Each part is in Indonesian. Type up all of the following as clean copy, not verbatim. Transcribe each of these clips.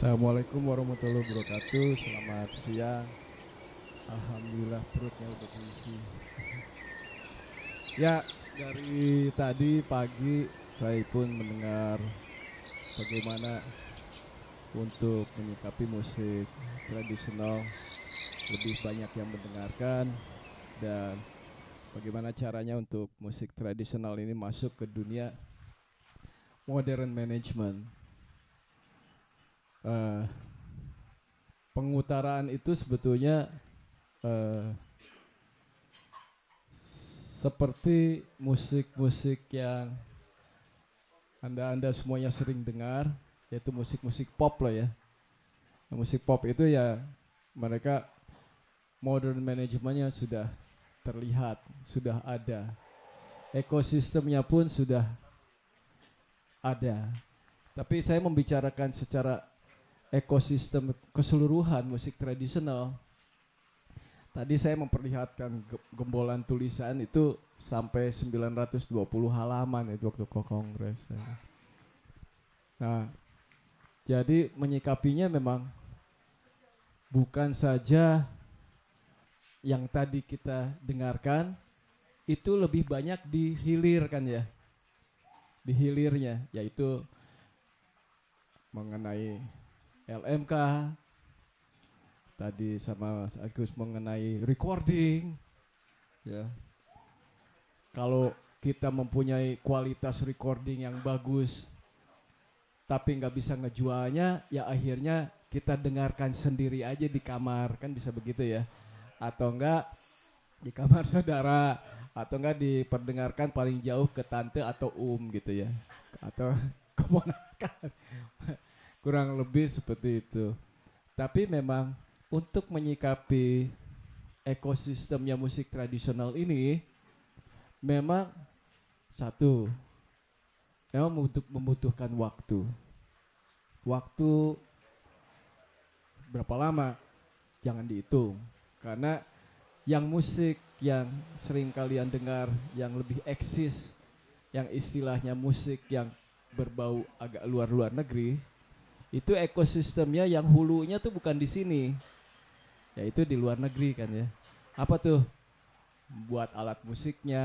Assalamualaikum warahmatullahi wabarakatuh. Selamat siang. Alhamdulillah perutnya udah keisi. Ya, dari tadi pagi saya pun mendengar bagaimana untuk menyikapi musik tradisional, lebih banyak yang mendengarkan, dan bagaimana caranya untuk musik tradisional ini masuk ke dunia modern management. Eh, Pengutaraan itu sebetulnya eh, seperti musik-musik yang Anda semuanya sering dengar, yaitu musik-musik pop lah ya. Musik pop itu ya mereka modern manajemennya sudah terlihat, sudah ada. Ekosistemnya pun sudah ada. Tapi saya membicarakan secara ekosistem keseluruhan musik tradisional. Tadi saya memperlihatkan gembolan tulisan itu sampai 920 halaman itu waktu ke kongres. Nah, jadi menyikapinya memang bukan saja yang tadi kita dengarkan, itu lebih banyak dihilirkan ya. Dihilirnya, yaitu mengenai LMK, tadi sama Mas Agus mengenai recording ya. Kalau kita mempunyai kualitas recording yang bagus tapi nggak bisa ngejualnya, ya akhirnya kita dengarkan sendiri aja di kamar, kan bisa begitu ya. Atau enggak di kamar saudara, atau enggak diperdengarkan paling jauh ke tante atau gitu ya, atau keponakan. Kurang lebih seperti itu. Tapi memang untuk menyikapi ekosistemnya musik tradisional ini memang satu, memang membutuhkan waktu. Waktu berapa lama? Jangan dihitung. Karena yang musik yang sering kalian dengar, yang lebih eksis, yang istilahnya musik yang berbau agak luar negeri, itu ekosistemnya yang hulunya tuh bukan di sini, yaitu di luar negeri kan ya. Apa tuh? Buat alat musiknya,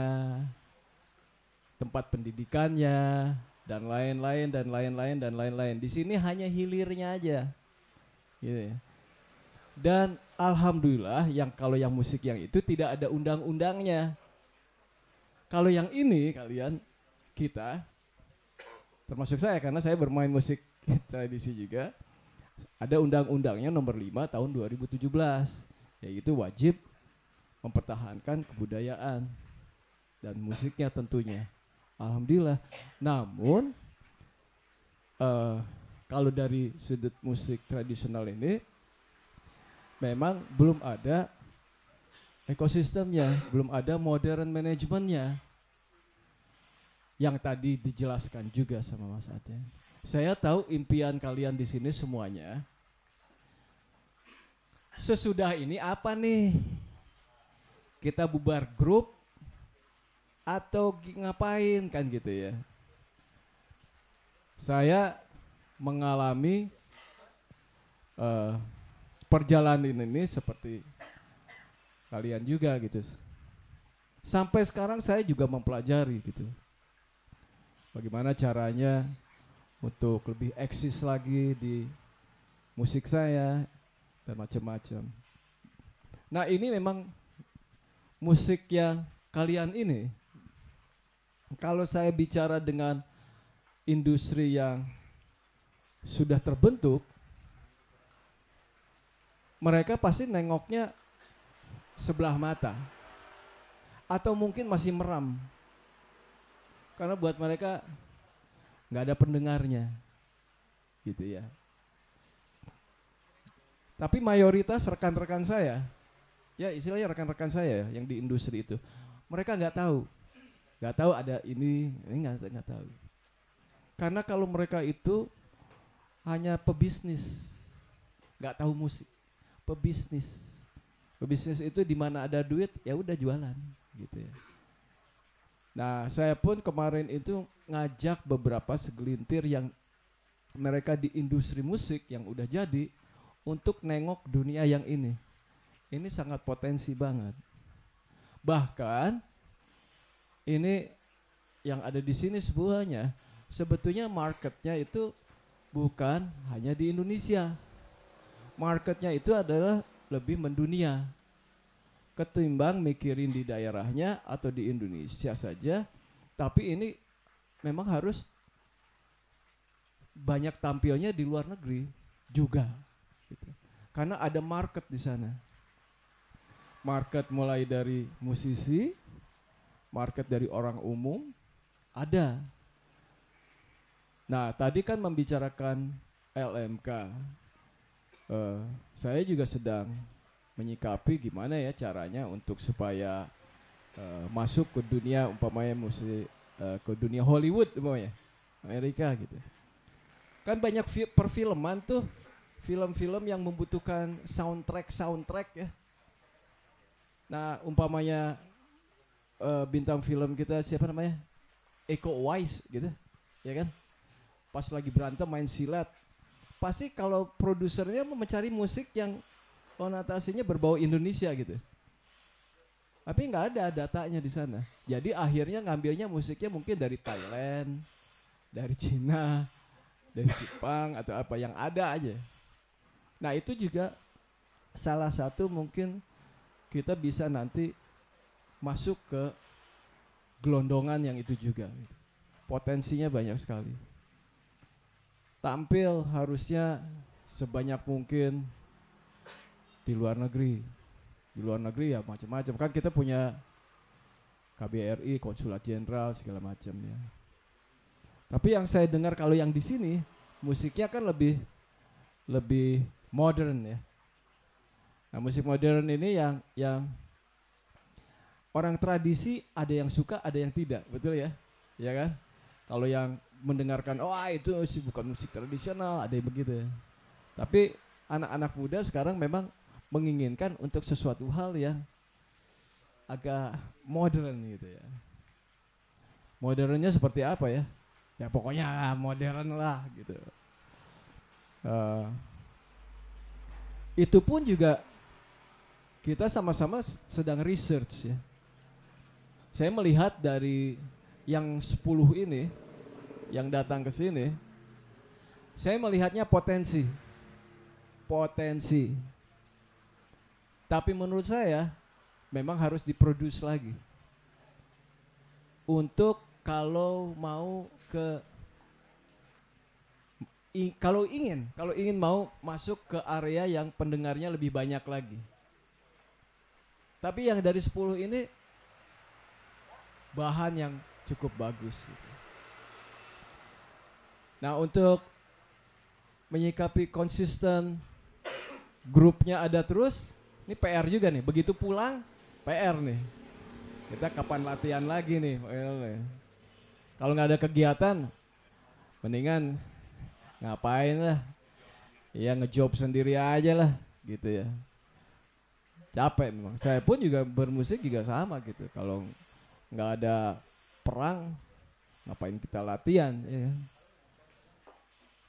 tempat pendidikannya, dan lain-lain dan lain-lain dan lain-lain. Di sini hanya hilirnya aja, gitu ya. Dan alhamdulillah yang kalau yang musik yang itu tidak ada undang-undangnya. Kalau yang ini kalian kita termasuk saya karena saya bermain musik tradisi juga, ada undang-undangnya nomor 5 tahun 2017, yaitu wajib mempertahankan kebudayaan dan musiknya tentunya. Alhamdulillah. Namun kalau dari sudut musik tradisional ini memang belum ada ekosistemnya, belum ada modern manajemennya yang tadi dijelaskan juga sama Mas Aden. Saya tahu impian kalian di sini semuanya. Sesudah ini apa nih? Kita bubar grup atau ngapain kan gitu ya. Saya mengalami perjalanan ini seperti kalian juga gitu. Sampai sekarang saya juga mempelajari gitu. Bagaimana caranya untuk lebih eksis lagi di musik saya dan macam-macam. Nah, ini memang musik yang kalian ini, kalau saya bicara dengan industri yang sudah terbentuk, mereka pasti nengoknya sebelah mata atau mungkin masih meram karena buat mereka nggak ada pendengarnya gitu ya. Tapi mayoritas rekan-rekan saya, ya istilahnya rekan-rekan saya yang di industri itu, mereka nggak tahu ada ini nggak tahu. Karena kalau mereka itu hanya pebisnis, nggak tahu musik, pebisnis. Pebisnis itu di mana ada duit ya udah jualan gitu ya. Nah, saya pun kemarin itu ngajak beberapa segelintir yang mereka di industri musik yang udah jadi untuk nengok dunia yang ini. Ini sangat potensi banget. Bahkan ini yang ada di sini semuanya sebetulnya marketnya itu bukan hanya di Indonesia. Marketnya itu adalah lebih mendunia ketimbang mikirin di daerahnya atau di Indonesia saja. Tapi ini memang harus banyak tampilnya di luar negeri juga, gitu. Karena ada market di sana. Market mulai dari musisi, market dari orang umum, ada. Nah, tadi kan membicarakan LMK. Saya juga sedang menyikapi gimana ya caranya untuk supaya masuk ke dunia umpamanya musik, ke dunia Hollywood umpamanya, Amerika gitu. Kan banyak perfilman tuh, film-film yang membutuhkan soundtrack ya. Nah, umpamanya bintang film kita siapa namanya? Iko Uwais gitu, ya kan? Pas lagi berantem main silat, pasti kalau produsernya mau mencari musik yang konotasinya berbau Indonesia gitu. Tapi nggak ada datanya di sana. Jadi akhirnya ngambilnya musiknya mungkin dari Thailand, dari Cina, dari Jepang atau apa yang ada aja. Nah itu juga salah satu mungkin kita bisa nanti masuk ke gelondongan yang itu juga. Potensinya banyak sekali. Tampil harusnya sebanyak mungkin di luar negeri. Di luar negeri ya macam-macam. Kan kita punya KBRI, Konsulat Jenderal segala macam ya. Tapi yang saya dengar kalau yang di sini musiknya kan lebih modern ya. Nah, musik modern ini yang orang tradisi ada yang suka, ada yang tidak, betul ya? Ya kan? Kalau yang mendengarkan itu bukan musik tradisional, ada yang begitu ya. Tapi anak-anak muda sekarang memang menginginkan untuk sesuatu hal yang agak modern gitu ya. Modernnya seperti apa ya? Ya pokoknya modern lah gitu. Itu pun juga kita sama-sama sedang research ya. Saya melihat dari yang 10 ini yang datang ke sini, saya melihatnya potensi. Tapi menurut saya memang harus diproduce lagi. Untuk kalau mau kalau ingin mau masuk ke area yang pendengarnya lebih banyak lagi. Tapi yang dari 10 ini bahan yang cukup bagus. Nah, untuk menyikapi konsisten grupnya ada terus, ini PR juga nih. Begitu pulang, PR nih. Kita kapan latihan lagi nih? Kalau nggak ada kegiatan, mendingan ngapain lah? Ya ngejob sendiri aja lah, gitu ya. Capek memang. Saya pun juga bermusik juga sama gitu. Kalau nggak ada perang, ngapain kita latihan? Ya.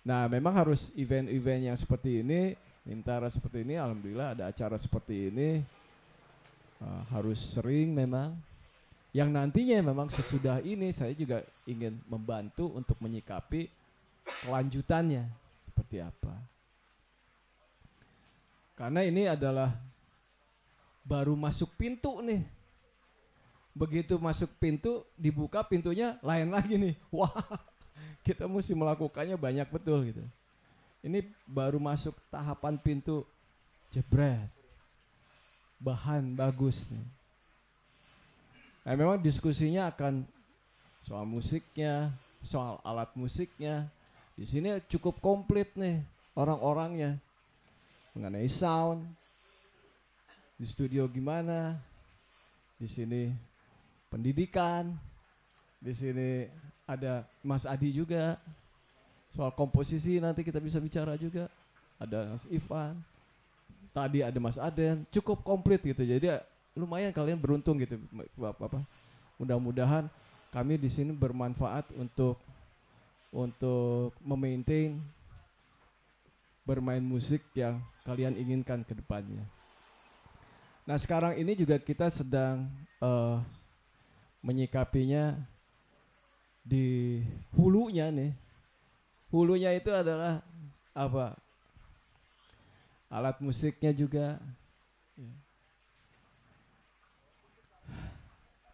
Nah, memang harus event-event yang seperti ini, Mintara seperti ini, alhamdulillah ada acara seperti ini, harus sering memang. Yang nantinya memang sesudah ini saya juga ingin membantu untuk menyikapi kelanjutannya seperti apa. Karena ini adalah baru masuk pintu nih. Begitu masuk pintu, dibuka pintunya lain lagi nih. Wah, kita mesti melakukannya banyak betul gitu. Ini baru masuk tahapan pintu, jebret. Bahan bagus nih. Nah, memang diskusinya akan soal musiknya, soal alat musiknya. Di sini cukup komplit nih orang-orangnya. Mengenai sound, di studio gimana, di sini pendidikan, di sini ada Mas Adi juga, soal komposisi nanti kita bisa bicara juga, ada Mas Ivan, tadi ada Mas Aden, cukup komplit gitu. Jadi lumayan kalian beruntung gitu, Bapak. Mudah-mudahan kami di sini bermanfaat untuk memaintain bermain musik yang kalian inginkan ke depannya. Nah sekarang ini juga kita sedang menyikapinya di hulunya nih. Hulunya itu adalah apa? Alat musiknya juga.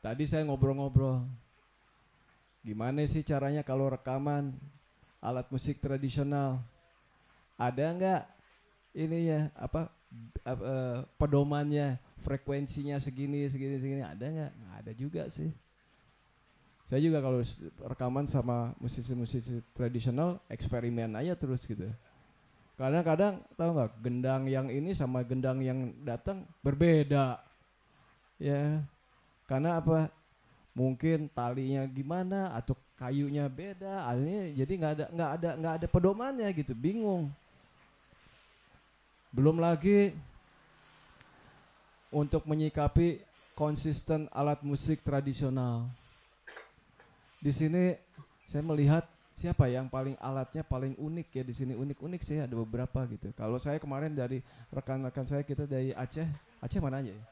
Tadi saya ngobrol-ngobrol, gimana sih caranya kalau rekaman alat musik tradisional? Ada nggak ini ya pedomannya, frekuensinya segini, ada nggak? Nggak ada juga sih. Saya juga kalau rekaman sama musisi-musisi tradisional eksperimen aja terus gitu. Kadang-kadang tahu nggak, gendang yang ini sama gendang yang datang berbeda, ya. Karena apa? Mungkin talinya gimana atau kayunya beda, akhirnya jadi nggak ada pedomannya gitu, bingung. Belum lagi untuk menyikapi konsisten alat musik tradisional. Di sini saya melihat siapa yang paling alatnya paling unik ya di sini, unik sih ada beberapa gitu. Kalau saya kemarin dari rekan-rekan saya, kita dari Aceh mana aja ya?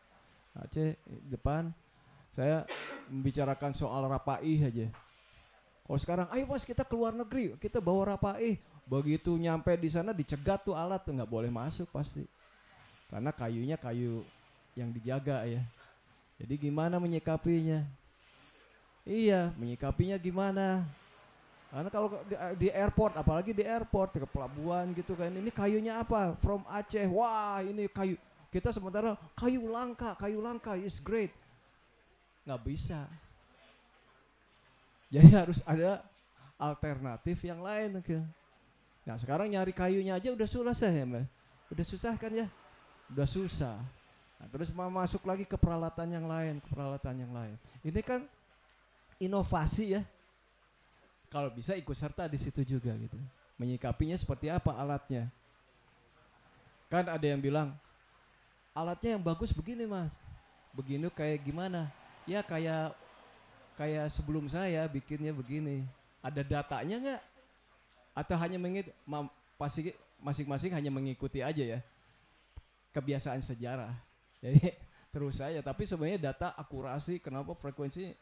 Aceh depan. Saya membicarakan soal rapaih aja. Kalau sekarang, ayo mas kita keluar negeri, kita bawa rapaih. Begitu nyampe di sana dicegat tuh alat, tuh nggak boleh masuk pasti. Karena kayunya kayu yang dijaga ya. Jadi gimana menyikapinya? Iya, menyikapinya gimana? Karena kalau di airport, apalagi di airport, ke pelabuhan gitu kan, ini kayunya apa? From Aceh, wah ini kayu. Kita sementara kayu langka is great. Nggak bisa. Jadi harus ada alternatif yang lain. Nah sekarang nyari kayunya aja udah susah ya Mbak. Udah susah kan ya? Udah susah. Nah, terus mau masuk lagi ke peralatan yang lain. Ini kan inovasi ya. Kalau bisa ikut serta di situ juga gitu. Menyikapinya seperti apa alatnya. Kan ada yang bilang, alatnya yang bagus begini mas. Begini kayak gimana? Ya kayak sebelum saya bikinnya begini. Ada datanya nggak? Atau hanya pasti masing-masing hanya mengikuti aja ya kebiasaan sejarah. Jadi terus saja. Tapi sebenarnya data akurasi, kenapa frekuensi?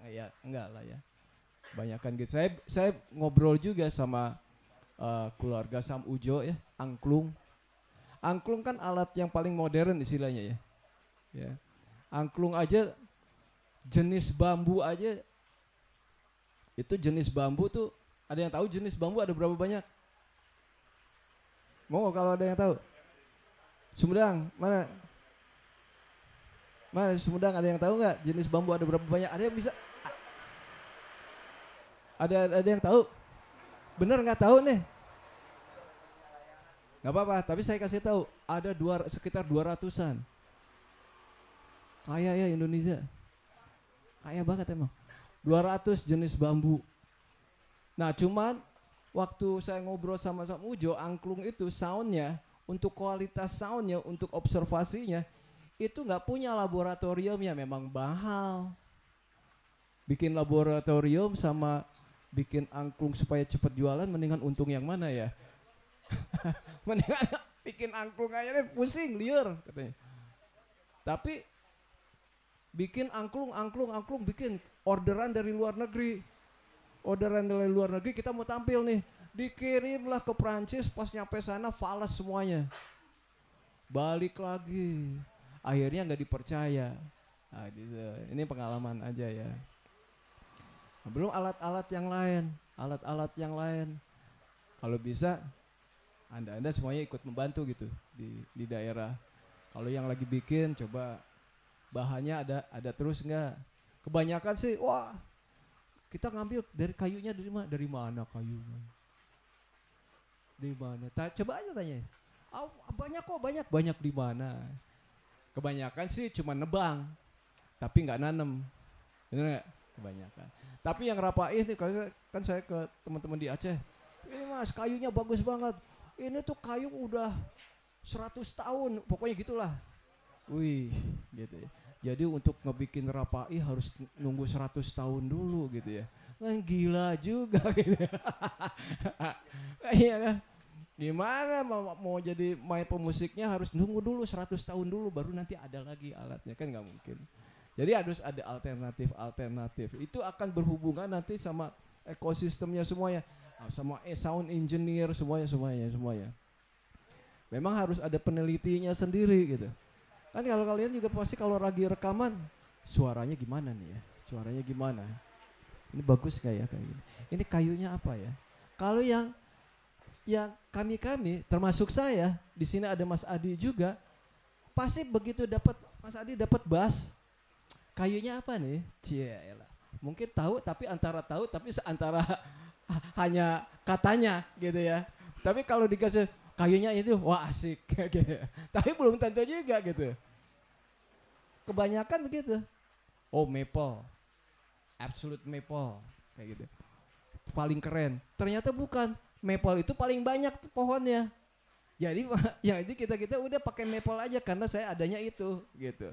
Ya enggak lah ya. Banyakan gitu. Saya ngobrol juga sama keluarga Sam Ujo ya, angklung. Angklung kan alat yang paling modern istilahnya ya. Ya. Angklung aja jenis bambu aja, itu jenis bambu tuh, ada yang tahu jenis bambu ada berapa banyak? Mau kalau ada yang tahu? Sumedang, mana Sumedang ada yang tahu nggak jenis bambu ada berapa banyak? Ada yang bisa? Ada yang tahu? Bener nggak tahu nih? Nggak apa-apa, tapi saya kasih tahu, ada sekitar 200-an. Kaya ya Indonesia. Kaya banget emang. 200 jenis bambu. Nah cuman waktu saya ngobrol sama Ujo, angklung itu soundnya, untuk kualitas soundnya, untuk observasinya, itu nggak punya laboratorium ya, memang mahal. Bikin laboratorium sama bikin angklung supaya cepat jualan, mendingan untung yang mana ya? Mendingan bikin angklung aja deh, pusing, liar katanya. Tapi bikin angklung, bikin orderan dari luar negeri. Kita mau tampil nih, dikirimlah ke Prancis, pas nyampe sana fals semuanya. Balik lagi. Akhirnya nggak dipercaya. Nah, gitu. Ini pengalaman aja ya. Nah, belum alat-alat yang lain. Kalau bisa Anda semuanya ikut membantu gitu di daerah. Kalau yang lagi bikin, coba bahannya ada terus enggak? Kebanyakan sih, wah kita ngambil dari kayunya dari mana kayunya? Di mana? Coba aja tanya. Banyak di mana? Kebanyakan sih cuma nebang, tapi nggak nanem, bener nggak? Kebanyakan. Tapi yang rapaih nih, kan saya ke teman-teman di Aceh, ini mas kayunya bagus banget. Ini tuh kayu udah 100 tahun, pokoknya gitulah. Wih, gitu ya. Jadi untuk ngebikin rapai harus nunggu 100 tahun dulu gitu ya. Kan gila juga gitu. Iya kan? Gimana mau jadi main pemusiknya harus nunggu dulu 100 tahun dulu baru nanti ada lagi alatnya, kan nggak mungkin. Jadi harus ada alternatif. Itu akan berhubungan nanti sama ekosistemnya semuanya, sama sound engineer semuanya. Memang harus ada penelitinya sendiri gitu. Kan kalau kalian juga pasti kalau lagi rekaman suaranya gimana nih ya? Suaranya gimana? Ini bagus nggak ya kayak gini? Ini kayunya apa ya? Kalau yang kami termasuk saya di sini ada Mas Adi juga, pasti begitu dapat Mas Adi dapat bass, kayunya apa nih? Cielah. Mungkin tahu tapi antara hanya katanya gitu ya. Tapi kalau dikasih kayunya itu wah asik gitu. Tapi belum tentu juga gitu. Kebanyakan begitu. Oh maple, absolute maple kayak gitu. Paling keren. Ternyata bukan. Maple itu paling banyak pohonnya. Jadi kita udah pakai maple aja karena saya adanya itu gitu.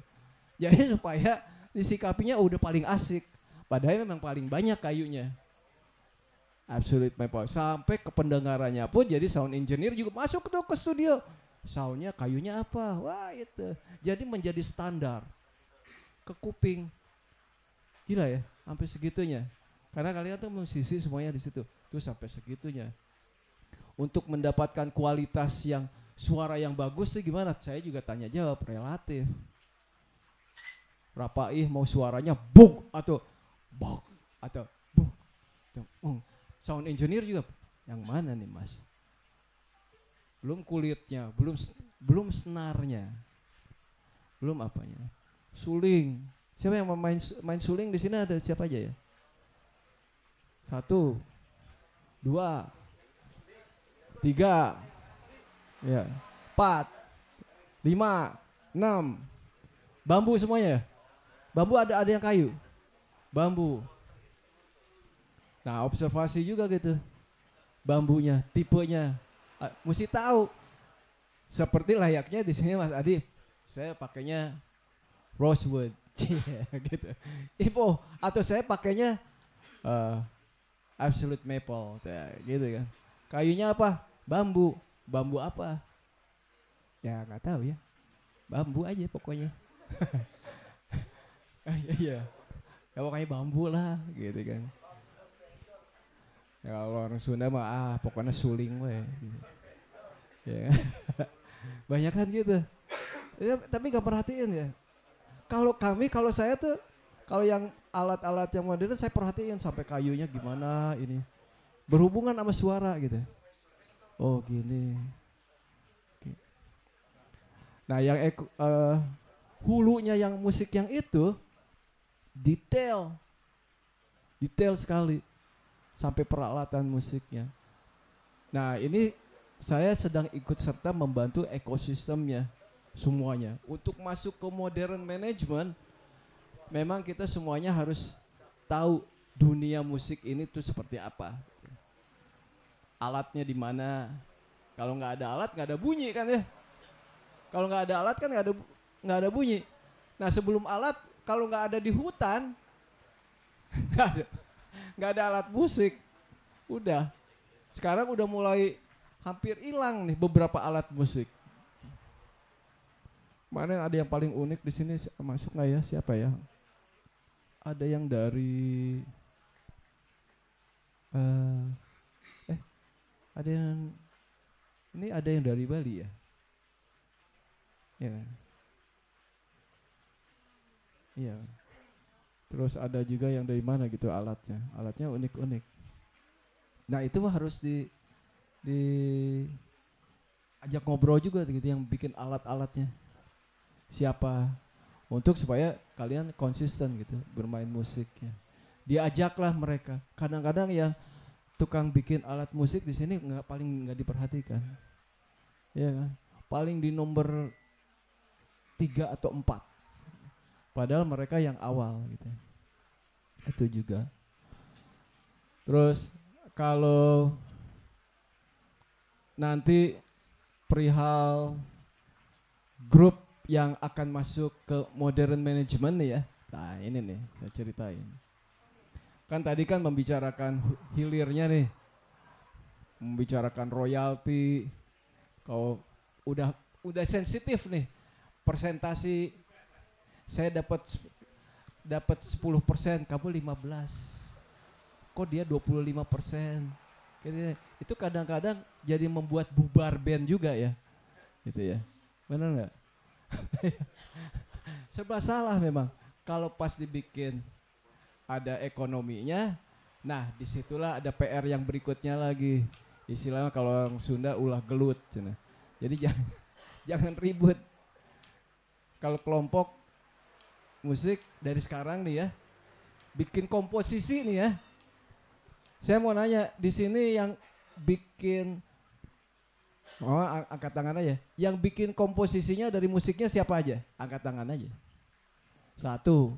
Jadi supaya disikapinya udah paling asik. Padahal memang paling banyak kayunya. Absolute maple. Sampai ke pendengarannya pun jadi sound engineer juga masuk tuh ke studio. Soundnya kayunya apa? Wah itu. Jadi menjadi standar. Ke kuping. Gila ya, sampai segitunya. Karena kalian tuh musisi semuanya di situ. Tuh sampai segitunya. Untuk mendapatkan kualitas yang suara yang bagus tuh gimana? Saya juga tanya jawab relatif. Rapaih mau suaranya buk atau bok atau buk. Sound engineer juga yang mana nih Mas? Belum kulitnya, belum senarnya. Belum apanya? Suling. Siapa yang main suling di sini ada siapa aja ya? 1 2 3 ya 4 5 6 bambu semuanya. Bambu ada yang kayu. Bambu. Nah, observasi juga gitu. Bambunya, tipenya. Mesti tahu. Seperti layaknya di sini Mas Adi, saya pakainya rosewood. gitu. Info atau saya pakainya absolute maple gitu kan. Kayunya apa? Bambu. Bambu apa? Ya nggak tahu ya. Bambu aja pokoknya. Iya. Ya pokoknya bambu lah gitu kan. Ya kalau orang Sunda mah pokoknya suling we. Ya. Banyak kan gitu. Ya, tapi gak perhatiin ya. Kalau saya tuh kalau yang alat-alat yang modern saya perhatiin sampai kayunya gimana ini. Berhubungan sama suara gitu. Oh gini. Nah yang hulunya yang musik yang itu detail sekali sampai peralatan musiknya. Nah ini saya sedang ikut serta membantu ekosistemnya semuanya. Untuk masuk ke modern management, memang kita semuanya harus tahu dunia musik ini tuh seperti apa. Alatnya di mana? Kalau nggak ada alat nggak ada bunyi kan ya? Kalau nggak ada alat kan nggak ada bunyi. Nah sebelum alat kalau nggak ada di hutan nggak ada alat musik. Udah. Sekarang udah mulai hampir hilang nih beberapa alat musik. Mana ada yang paling unik di sini masuk nggak ya? Siapa ya? Ada yang dari ada yang dari Bali ya? Ya. Iya. Terus ada juga yang dari mana gitu alatnya. Alatnya unik-unik. Nah, itu harus di ajak ngobrol juga gitu yang bikin alat-alatnya. Siapa? Untuk supaya kalian konsisten gitu bermain musiknya. Diajaklah mereka. Kadang-kadang yang tukang bikin alat musik di sini paling nggak diperhatikan. Ya kan? Paling di nomor 3 atau 4. Padahal mereka yang awal gitu. Itu juga. Terus kalau nanti perihal grup yang akan masuk ke modern management nih ya. Nah ini nih saya ceritain. Kan tadi kan membicarakan hilirnya nih. membicarakan royalti. Kalau udah sensitif nih, persentasi saya dapat 10%, kamu 15. Kok dia 25%? Itu kadang-kadang jadi membuat bubar band juga ya. Gitu ya. Benar enggak? Serba salah memang. Kalau pas dibikin ada ekonominya, nah disitulah ada PR yang berikutnya lagi. Istilahnya kalau orang Sunda ulah gelut. Jadi jangan ribut. Kalau kelompok musik dari sekarang nih ya, bikin komposisi nih ya. Saya mau nanya di sini yang bikin, angkat tangan aja. Yang bikin komposisinya dari musiknya siapa aja? Angkat tangan aja. 1, 2,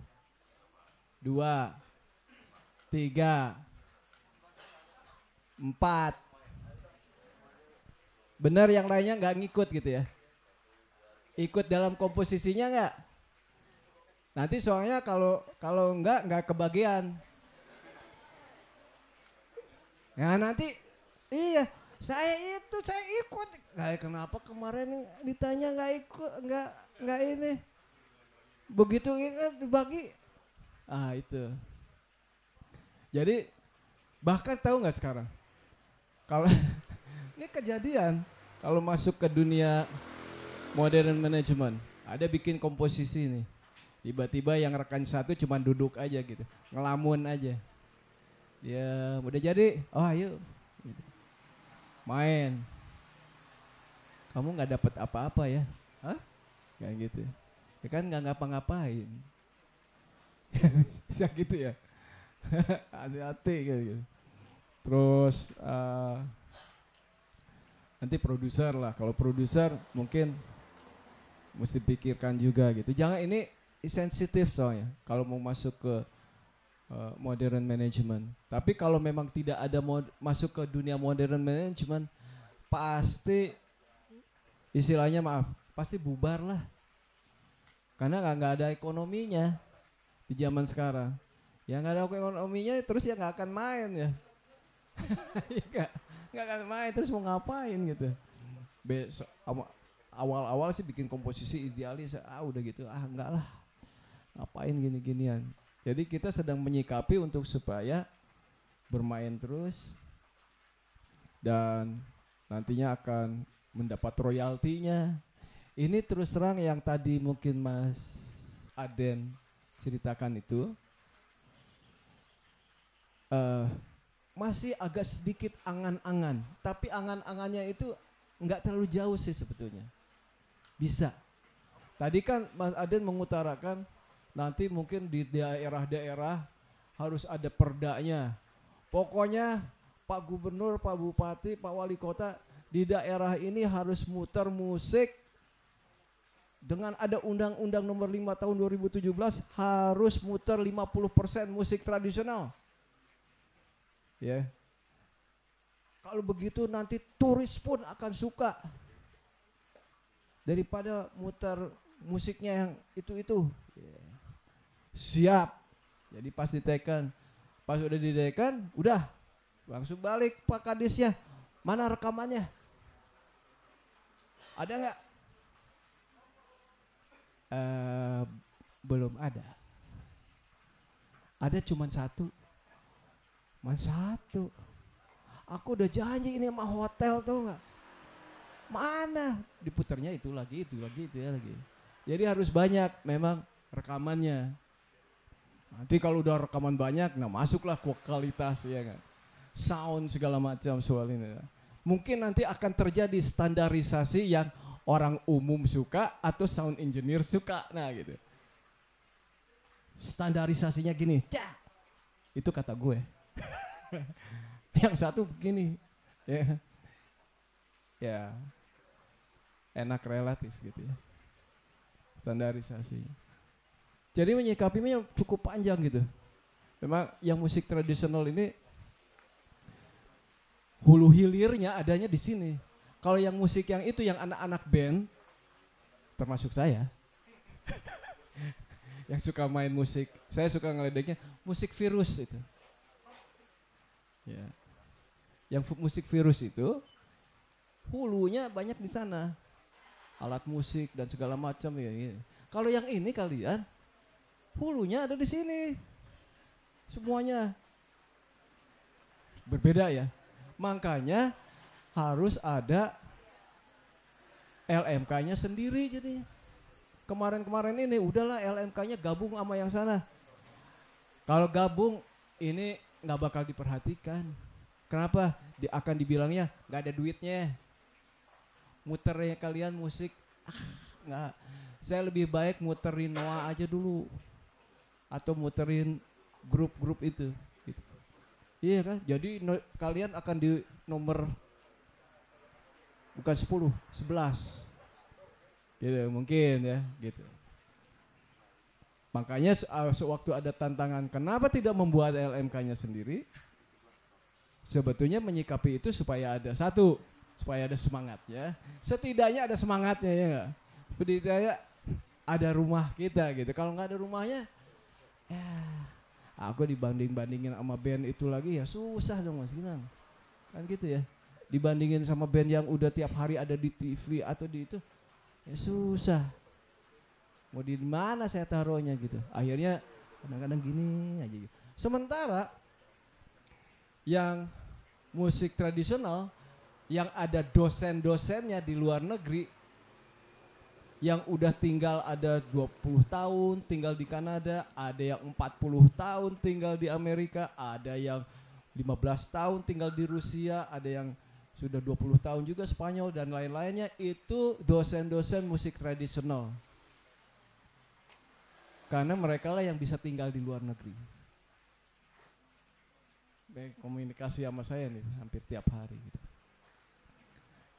3, 4. Benar yang lainnya nggak ngikut gitu ya? Ikut dalam komposisinya nggak? Nanti soalnya kalau nggak kebagian. Ya nanti iya saya ikut. Kenapa kemarin ditanya nggak ikut, nggak ini? Begitu dibagi. Itu. Jadi bahkan tahu nggak sekarang? Kalau ini kejadian kalau masuk ke dunia modern management, ada bikin komposisi nih. Tiba-tiba yang rekan satu cuma duduk aja gitu, ngelamun aja. Ya udah jadi, ayo main. Kamu nggak dapat apa-apa ya? Hah? Kayak gitu. Ya kan nggak ngapa-ngapain. Bisa gitu ya. Hati-hati gitu. Terus nanti produser lah. Kalau produser mungkin mesti pikirkan juga gitu. Jangan, ini sensitif soalnya kalau mau masuk ke modern management. Tapi kalau memang tidak ada masuk ke dunia modern management, pasti istilahnya pasti bubar lah. Karena nggak ada ekonominya di zaman sekarang. Ya nggak ada ekonominya, terus ya nggak akan main ya. Nggak akan main, terus mau ngapain gitu. Awal-awal sih bikin komposisi idealis, udah gitu, enggak lah. Ngapain gini-ginian. Jadi kita sedang menyikapi untuk supaya bermain terus dan nantinya akan mendapat royaltinya. Ini terus terang yang tadi mungkin Mas Aden ceritakan itu masih agak sedikit angan-angan, tapi angan-angannya itu enggak terlalu jauh sih sebetulnya. Bisa. Tadi kan Mas Aden mengutarakan nanti mungkin di daerah-daerah harus ada perdanya. Pokoknya Pak Gubernur, Pak Bupati, Pak Wali Kota di daerah ini harus muter musik dengan ada Undang-Undang Nomor 5 Tahun 2017 harus muter 50% musik tradisional. Ya. Kalau begitu nanti turis pun akan suka daripada muter musiknya yang itu. Siap. Jadi pas diteken, pas udah diteken, udah langsung balik Pak Kadisnya. Mana rekamannya? Ada nggak? Belum ada. Ada cuma satu. Aku udah janji ini sama hotel tuh nggak? Mana? Diputernya itu lagi. Jadi harus banyak memang rekamannya. Nanti kalau udah rekaman banyak, nah masuklah kualitas ya kan, sound segala macam soal ini. Mungkin nanti akan terjadi standarisasi yang orang umum suka atau sound engineer suka, nah gitu. Standarisasinya gini, itu kata gue. Yang satu begini, ya enak relatif gitu ya. Standarisasi. Jadi menyikapinya cukup panjang gitu. Memang yang musik tradisional ini hulu hilirnya adanya di sini. Kalau yang musik yang itu yang anak-anak band, termasuk saya, yang suka main musik, saya suka ngeledeknya musik virus itu. Ya. Yang musik virus itu hulunya banyak di sana, alat musik dan segala macam ya. Kalau yang ini kalian hulunya ada di sini, semuanya berbeda ya. Makanya harus ada LMK-nya sendiri jadi. Kemarin-kemarin ini udahlah LMK-nya gabung sama yang sana. Kalau gabung ini nggak bakal diperhatikan. Kenapa? Akan dibilangnya nggak ada duitnya. Muternya kalian musik, nggak. Saya lebih baik muterin Noah aja dulu, atau muterin grup-grup itu. Gitu. Iya kan? Jadi kalian akan di nomor bukan 10, 11. Gitu mungkin ya, gitu. Makanya sewaktu ada tantangan, kenapa tidak membuat LMK-nya sendiri? Sebetulnya menyikapi itu supaya ada satu, supaya ada semangatnya. Setidaknya ada semangatnya ya enggak? Seperti saya ada rumah kita gitu. Kalau nggak ada rumahnya, ya aku dibanding-bandingin sama band itu lagi ya susah dong Mas Gilang. Kan gitu ya. Dibandingin sama band yang udah tiap hari ada di TV atau di itu, ya susah. Mau di mana saya taruhnya gitu. Akhirnya kadang-kadang gini aja gitu. Sementara yang musik tradisional yang ada dosen-dosennya di luar negeri yang udah tinggal ada 20 tahun tinggal di Kanada, ada yang 40 tahun tinggal di Amerika, ada yang 15 tahun tinggal di Rusia, ada yang sudah 20 tahun juga Spanyol dan lain-lainnya, itu dosen-dosen musik tradisional. Karena mereka lah yang bisa tinggal di luar negeri. Baik, komunikasi sama saya nih hampir tiap hari gitu.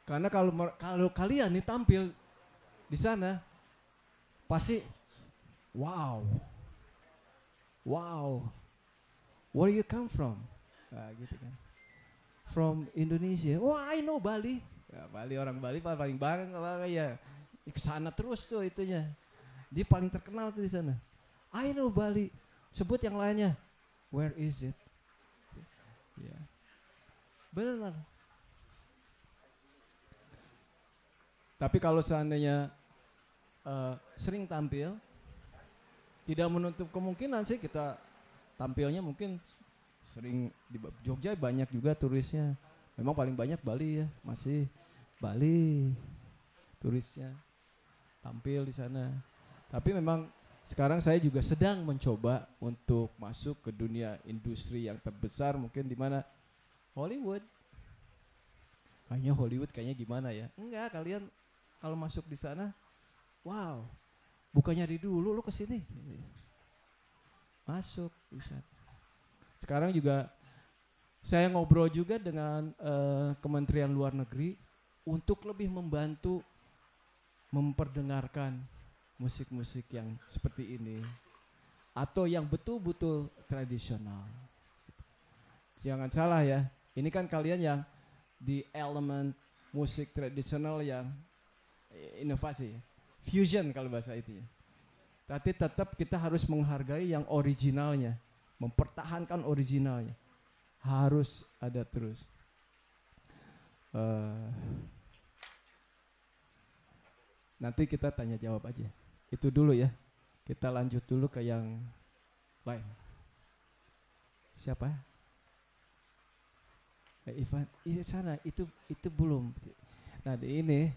Karena kalau kalian nih tampil di sana pasti wow, where you come from? Nah, gitu kan. From Indonesia. Wah, I know Bali. Ya, Bali, orang Bali paling bangga ya. Ke sana terus tuh itunya. Dia paling terkenal tuh di sana. I know Bali. Sebut yang lainnya. Where is it? Ya. Benar. Tapi kalau seandainya sering tampil, tidak menutup kemungkinan sih kita tampilnya mungkin sering di Jogja, banyak juga turisnya. Memang paling banyak Bali ya, masih Bali turisnya tampil di sana. Tapi memang sekarang saya juga sedang mencoba untuk masuk ke dunia industri yang terbesar, mungkin di mana Hollywood. Kayaknya Hollywood kayaknya gimana ya? Enggak, kalian kalau masuk di sana, wow, bukannya dari dulu lo kesini, masuk bisa. Sekarang juga saya ngobrol juga dengan Kementerian Luar Negeri untuk lebih membantu memperdengarkan musik-musik yang seperti ini atau yang betul-betul tradisional. Jangan salah ya, ini kan kalian yang di elemen musik tradisional yang inovasi, fusion kalau bahasa itu ya. Tapi tetap kita harus menghargai yang originalnya, mempertahankan originalnya, harus ada terus. Nanti kita tanya jawab aja. Itu dulu ya. Kita lanjut dulu ke yang lain. Siapa? Ivan, di sana itu belum. Nah di ini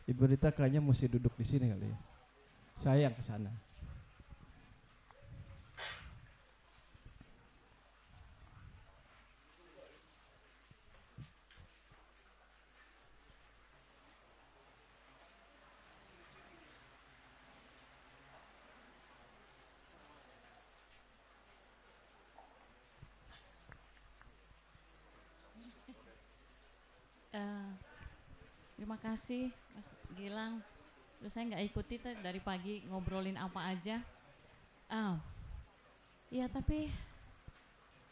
Ibu Rita kayaknya mesti duduk di sini kali ya. Saya yang ke sana. Terima kasih Mas Gilang. Terus saya nggak ikuti dari pagi ngobrolin apa aja. Ya tapi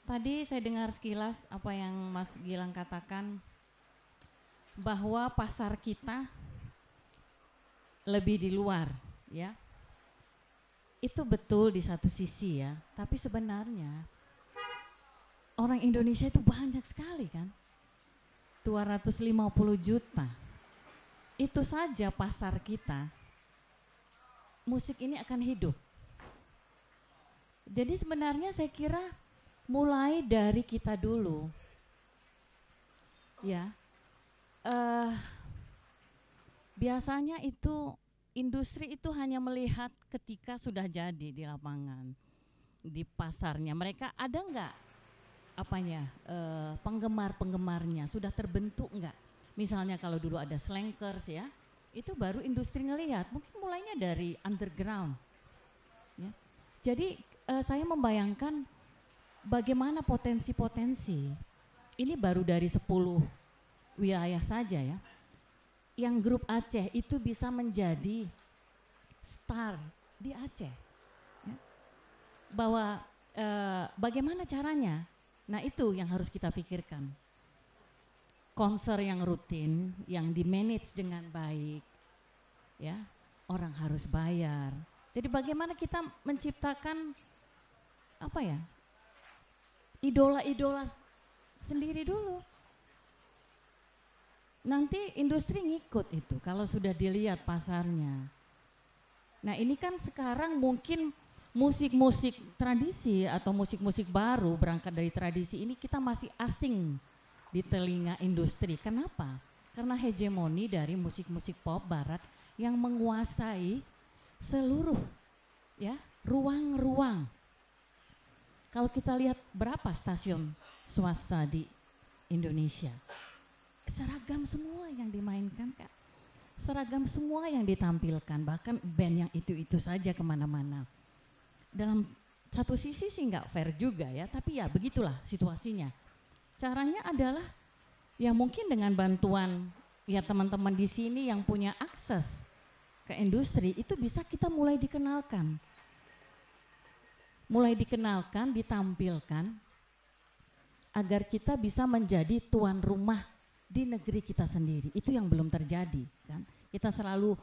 tadi saya dengar sekilas apa yang Mas Gilang katakan bahwa pasar kita lebih di luar, ya. Itu betul di satu sisi ya. Tapi sebenarnya orang Indonesia itu banyak sekali kan, 250 juta. Itu saja pasar kita, musik ini akan hidup. Jadi sebenarnya saya kira mulai dari kita dulu, ya. Biasanya itu industri itu hanya melihat ketika sudah jadi di lapangan, di pasarnya. Mereka ada nggak penggemar-penggemarnya sudah terbentuk nggak? Misalnya kalau dulu ada slankers ya, itu baru industri ngelihat. Mungkin mulainya dari underground. Ya. Jadi saya membayangkan bagaimana potensi-potensi. Ini baru dari 10 wilayah saja ya. Yang grup Aceh itu bisa menjadi star di Aceh. Ya. Bahwa bagaimana caranya? Nah itu yang harus kita pikirkan. Konser yang rutin, yang di-manage dengan baik, ya, orang harus bayar. Jadi bagaimana kita menciptakan idola-idola sendiri dulu. Nanti industri ngikut itu kalau sudah dilihat pasarnya. Nah ini kan sekarang mungkin musik-musik tradisi atau musik-musik baru berangkat dari tradisi ini kita masih asing di telinga industri. Kenapa? Karena hegemoni dari musik-musik pop barat yang menguasai seluruh ya ruang-ruang. Kalau kita lihat berapa stasiun swasta di Indonesia, seragam semua yang dimainkan Kak, seragam semua yang ditampilkan, bahkan band yang itu-itu saja kemana-mana. Dalam satu sisi sih nggak fair juga ya, tapi ya begitulah situasinya. Caranya adalah ya mungkin dengan bantuan ya teman-teman di sini yang punya akses ke industri itu bisa kita mulai dikenalkan. Mulai dikenalkan, ditampilkan agar kita bisa menjadi tuan rumah di negeri kita sendiri. Itu yang belum terjadi kan. Kita selalu,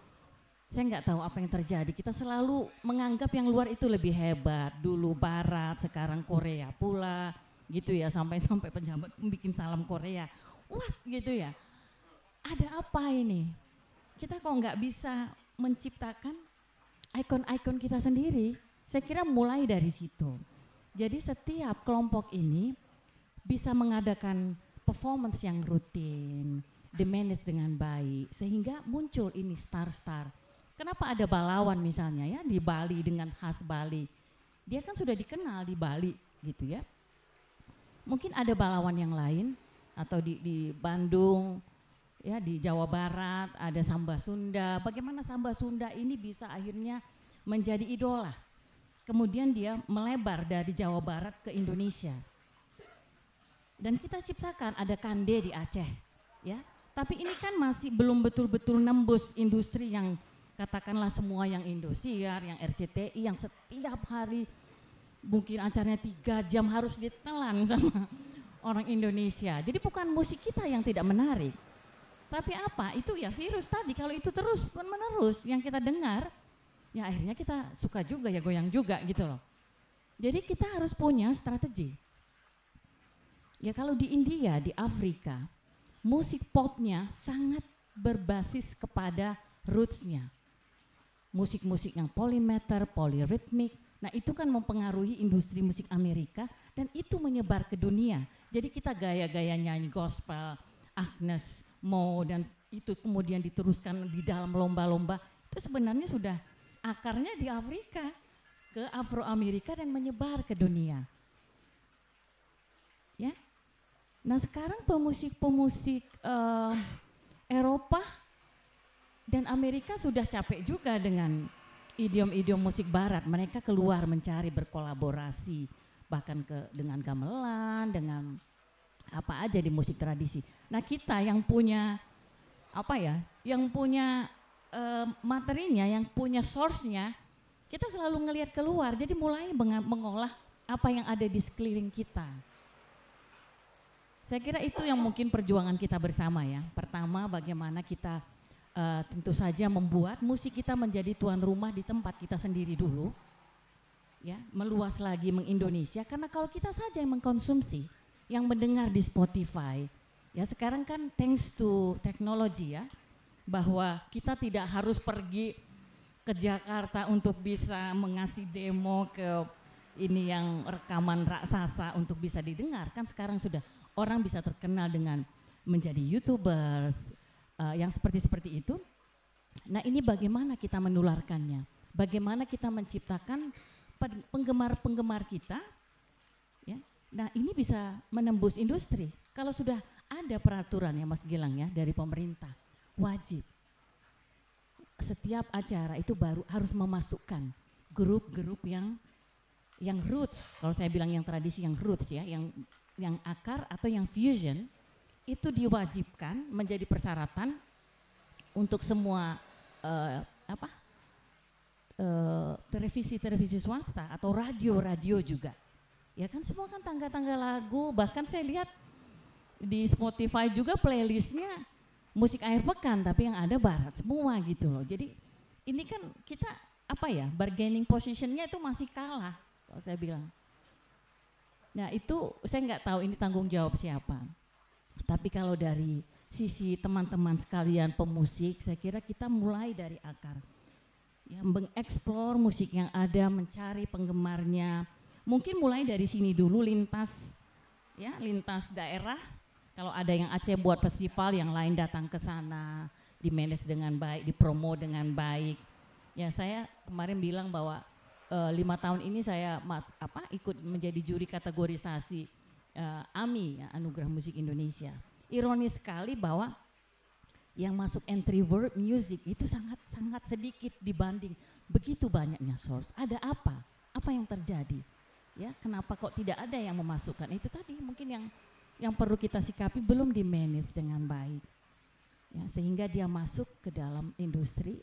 saya nggak tahu apa yang terjadi, kita selalu menganggap yang luar itu lebih hebat. Dulu Barat, sekarang Korea pula gitu ya, sampai pejabat bikin salam Korea. Wah gitu ya, ada apa ini? Kita kok nggak bisa menciptakan ikon-ikon kita sendiri? Saya kira mulai dari situ. Jadi setiap kelompok ini bisa mengadakan performance yang rutin, di-manage dengan baik, sehingga muncul ini star-star. Kenapa ada Balawan misalnya ya, di Bali dengan khas Bali. Dia kan sudah dikenal di Bali gitu ya. Mungkin ada Balawan yang lain, atau di Bandung, ya di Jawa Barat, ada Samba Sunda. Bagaimana Samba Sunda ini bisa akhirnya menjadi idola. Kemudian dia melebar dari Jawa Barat ke Indonesia. Dan kita ciptakan ada Kande di Aceh, ya. Tapi ini kan masih belum betul-betul nembus industri yang katakanlah semua yang Indosiar, yang RCTI, yang setiap hari mungkin acaranya 3 jam harus ditelan sama orang Indonesia. Jadi bukan musik kita yang tidak menarik, tapi apa? Itu ya virus tadi. Kalau itu terus menerus yang kita dengar, ya akhirnya kita suka juga ya, goyang juga gitu loh. Jadi kita harus punya strategi. Ya kalau di India, di Afrika, musik popnya sangat berbasis kepada rootsnya. Musik-musik yang polymeter, polyritmik, nah itu kan mempengaruhi industri musik Amerika dan itu menyebar ke dunia. Jadi kita gaya-gaya nyanyi gospel, Agnes Mo, dan itu kemudian diteruskan di dalam lomba-lomba, itu sebenarnya sudah akarnya di Afrika, ke Afro-Amerika dan menyebar ke dunia. Ya. Nah sekarang pemusik-pemusik Eropa dan Amerika sudah capek juga dengan idiom-idiom musik barat. Mereka keluar mencari berkolaborasi bahkan dengan gamelan, dengan apa aja di musik tradisi. Nah kita yang punya yang punya materinya, yang punya source-nya, kita selalu ngelihat keluar. Jadi mulai mengolah apa yang ada di sekeliling kita. Saya kira itu yang mungkin perjuangan kita bersama ya. Pertama bagaimana kita tentu saja membuat musik kita menjadi tuan rumah di tempat kita sendiri dulu. Ya, meluas lagi mengindonesia, karena kalau kita saja yang mengkonsumsi, yang mendengar di Spotify. Ya sekarang kan thanks to teknologi ya, bahwa kita tidak harus pergi ke Jakarta untuk bisa mengasih demo ke ini yang rekaman raksasa untuk bisa didengar. Kan sekarang sudah orang bisa terkenal dengan menjadi YouTubers yang seperti itu. Nah ini bagaimana kita menularkannya, bagaimana kita menciptakan penggemar-penggemar kita, ya. Nah ini bisa menembus industri. Kalau sudah ada peraturan ya Mas Gilang ya dari pemerintah, wajib setiap acara itu baru harus memasukkan grup-grup yang roots. Kalau saya bilang yang tradisi, yang roots ya, yang akar atau yang fusion, itu diwajibkan menjadi persyaratan untuk semua televisi swasta atau radio juga. Ya kan semua kan tangga-tangga lagu, bahkan saya lihat di Spotify juga playlistnya musik akhir pekan, tapi yang ada barat semua gitu loh. Jadi ini kan kita bargaining positionnya itu masih kalah kalau saya bilang. Nah itu saya nggak tahu ini tanggung jawab siapa. Tapi kalau dari sisi teman-teman sekalian pemusik, saya kira kita mulai dari akar. Ya, mengeksplor musik yang ada, mencari penggemarnya. Mungkin mulai dari sini dulu lintas daerah. Kalau ada yang Aceh buat festival, yang lain datang ke sana, di-manage dengan baik, dipromo dengan baik. Ya saya kemarin bilang bahwa 5 tahun ini saya ikut menjadi juri kategorisasi AMI, ya, Anugerah Musik Indonesia. Ironis sekali bahwa yang masuk entry world music itu sangat sedikit dibanding begitu banyaknya source. Ada apa? Apa yang terjadi? Ya, kenapa kok tidak ada yang memasukkan? Itu tadi mungkin yang perlu kita sikapi belum di-manage dengan baik. Ya, sehingga dia masuk ke dalam industri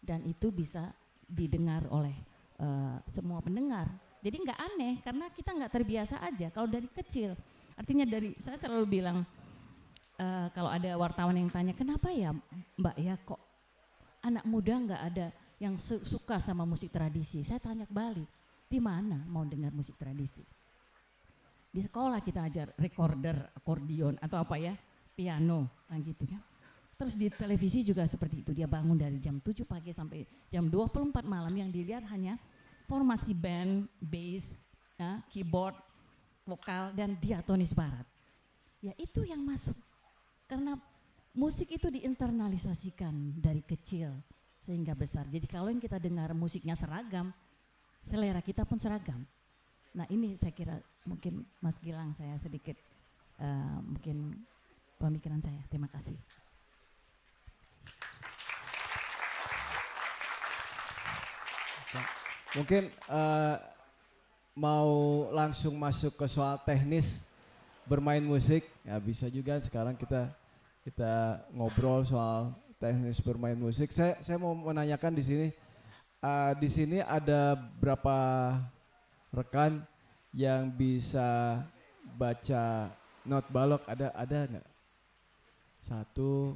dan itu bisa didengar oleh semua pendengar. Jadi nggak aneh karena kita nggak terbiasa aja kalau dari kecil. Artinya saya selalu bilang kalau ada wartawan yang tanya kenapa ya Mbak ya kok anak muda nggak ada yang suka sama musik tradisi. Saya tanya balik, di mana mau dengar musik tradisi? Di sekolah kita ajar recorder, akordion atau piano, gitu kan. Terus di televisi juga seperti itu, dia bangun dari jam 7 pagi sampai jam 24 malam yang dilihat hanya formasi band, bass, keyboard, vokal, dan diatonis barat. Ya itu yang masuk, karena musik itu diinternalisasikan dari kecil sehingga besar. Jadi kalau yang kita dengar musiknya seragam, selera kita pun seragam. Nah ini saya kira mungkin Mas Gilang saya sedikit mungkin pemikiran saya. Terima kasih. Mungkin mau langsung masuk ke soal teknis bermain musik, ya bisa juga sekarang kita ngobrol soal teknis bermain musik. Saya mau menanyakan di sini ada berapa rekan yang bisa baca not balok, ada nggak? Satu,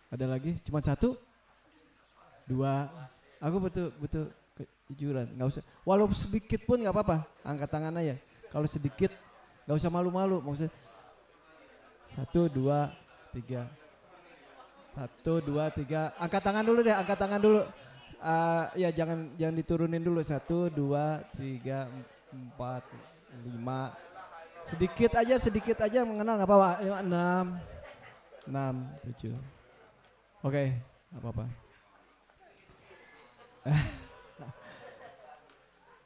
ada lagi? Cuma satu? Dua? Aku betul kejujuran, nggak usah. Walau sedikit pun nggak apa-apa, angkat tangan aja. Kalau sedikit, nggak usah malu-malu. Maksudnya 1, 2, 3. 1, 2, 3. Angkat tangan dulu deh, angkat tangan dulu. Ya jangan diturunin dulu. 1, 2, 3, 4, 5. Sedikit aja mengenal nggak apa-apa. 6, 7. Oke, nggak apa-apa.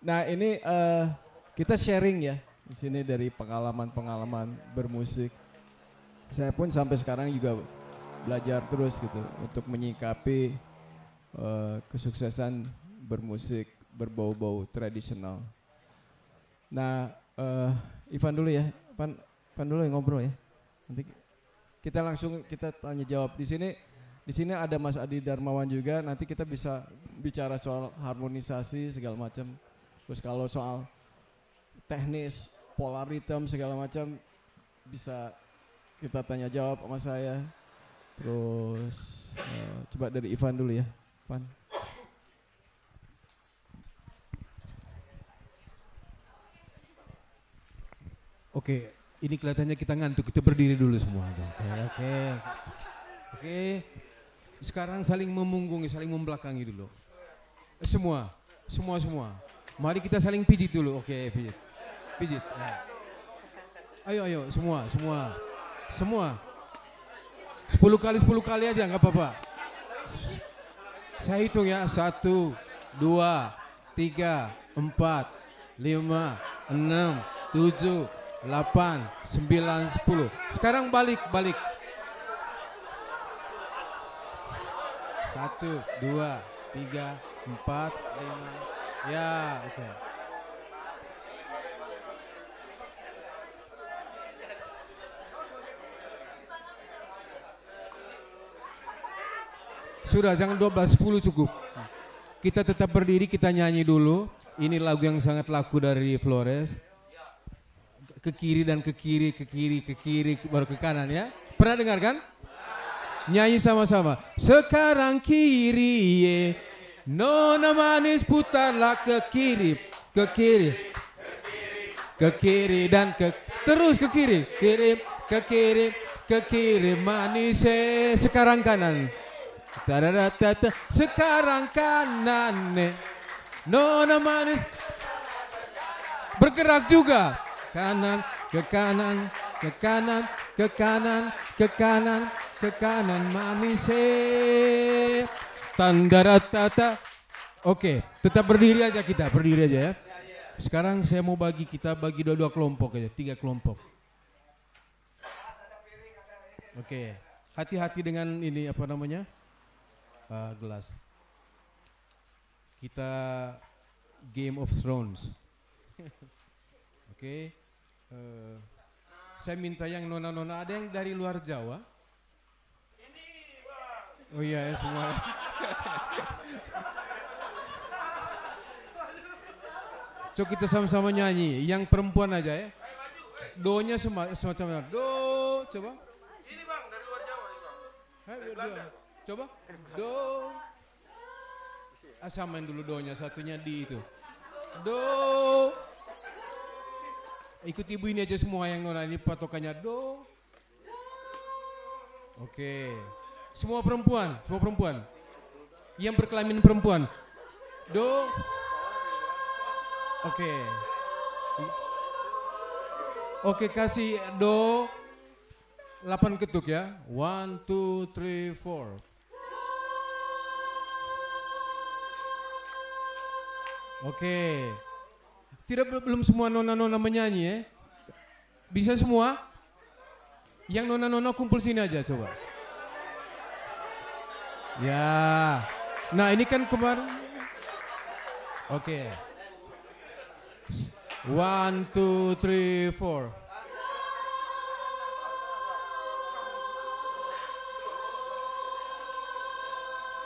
Nah ini kita sharing ya di sini dari pengalaman bermusik. Saya pun sampai sekarang juga belajar terus gitu untuk menyikapi kesuksesan bermusik berbau-bau tradisional. Nah Ivan dulu ya, Ivan dulu yang ngobrol ya. Nanti kita tanya jawab di sini ada Mas Adi Darmawan juga. Nanti kita bisa bicara soal harmonisasi segala macam. Terus kalau soal teknis, polar rhythm segala macam bisa kita tanya jawab sama saya. Terus coba dari Ivan dulu ya, Ivan. Oke, ini kelihatannya kita ngantuk, kita berdiri dulu semua. Oke. Sekarang saling memunggungi, saling membelakangi dulu. Semua. Mari kita saling pijit dulu. Oke, pijit. Ya. Ayo, semua. 10 kali aja, nggak apa-apa. Saya hitung ya, 1, 2, 3, 4, 5, 6, 7, 8, 9, 10. Sekarang balik. 1, 2, 3, 4, 5. Ya, oke. Sudah, jangan 12, 10 cukup. Kita tetap berdiri, kita nyanyi dulu. Ini lagu yang sangat laku dari Flores. Ke kiri dan ke kiri, baru ke kanan ya. Pernah dengar kan? Nyanyi sama-sama. Sekarang kiri, nona manis putarlah ke kiri dan terus ke kiri manis. Sekarang kanan. Sekarang kanan, nona manis bergerak juga, kanan manis. Tandaratata. Oke, tetap berdiri aja ya. Sekarang saya mau kita bagi dua kelompok aja, 3 kelompok. Oke, hati-hati dengan ini apa namanya? Gelas. Kita Game of Thrones. Oke. Saya minta yang nona-nona, ada yang dari luar Jawa? Oh iya ya, semua. Coba kita sama-sama nyanyi. Yang perempuan aja ya. Do-nya semacam do, coba. Ini bang dari luar Jawa nih bang. Coba do, samain dulu do-nya, satunya di itu. Do, ikut ibu ini aja semua yang nona, ini patokannya do. Oke, semua perempuan, yang berkelamin perempuan, do. Oke, kasih do 8 ketuk ya. 1, 2, 3, 4. Oke. Belum semua nona-nona menyanyi ya. Bisa semua? Yang nona-nona kumpul sini aja coba. Ya. Nah, ini kan kemarin. Oke. 1, 2, 3, 4.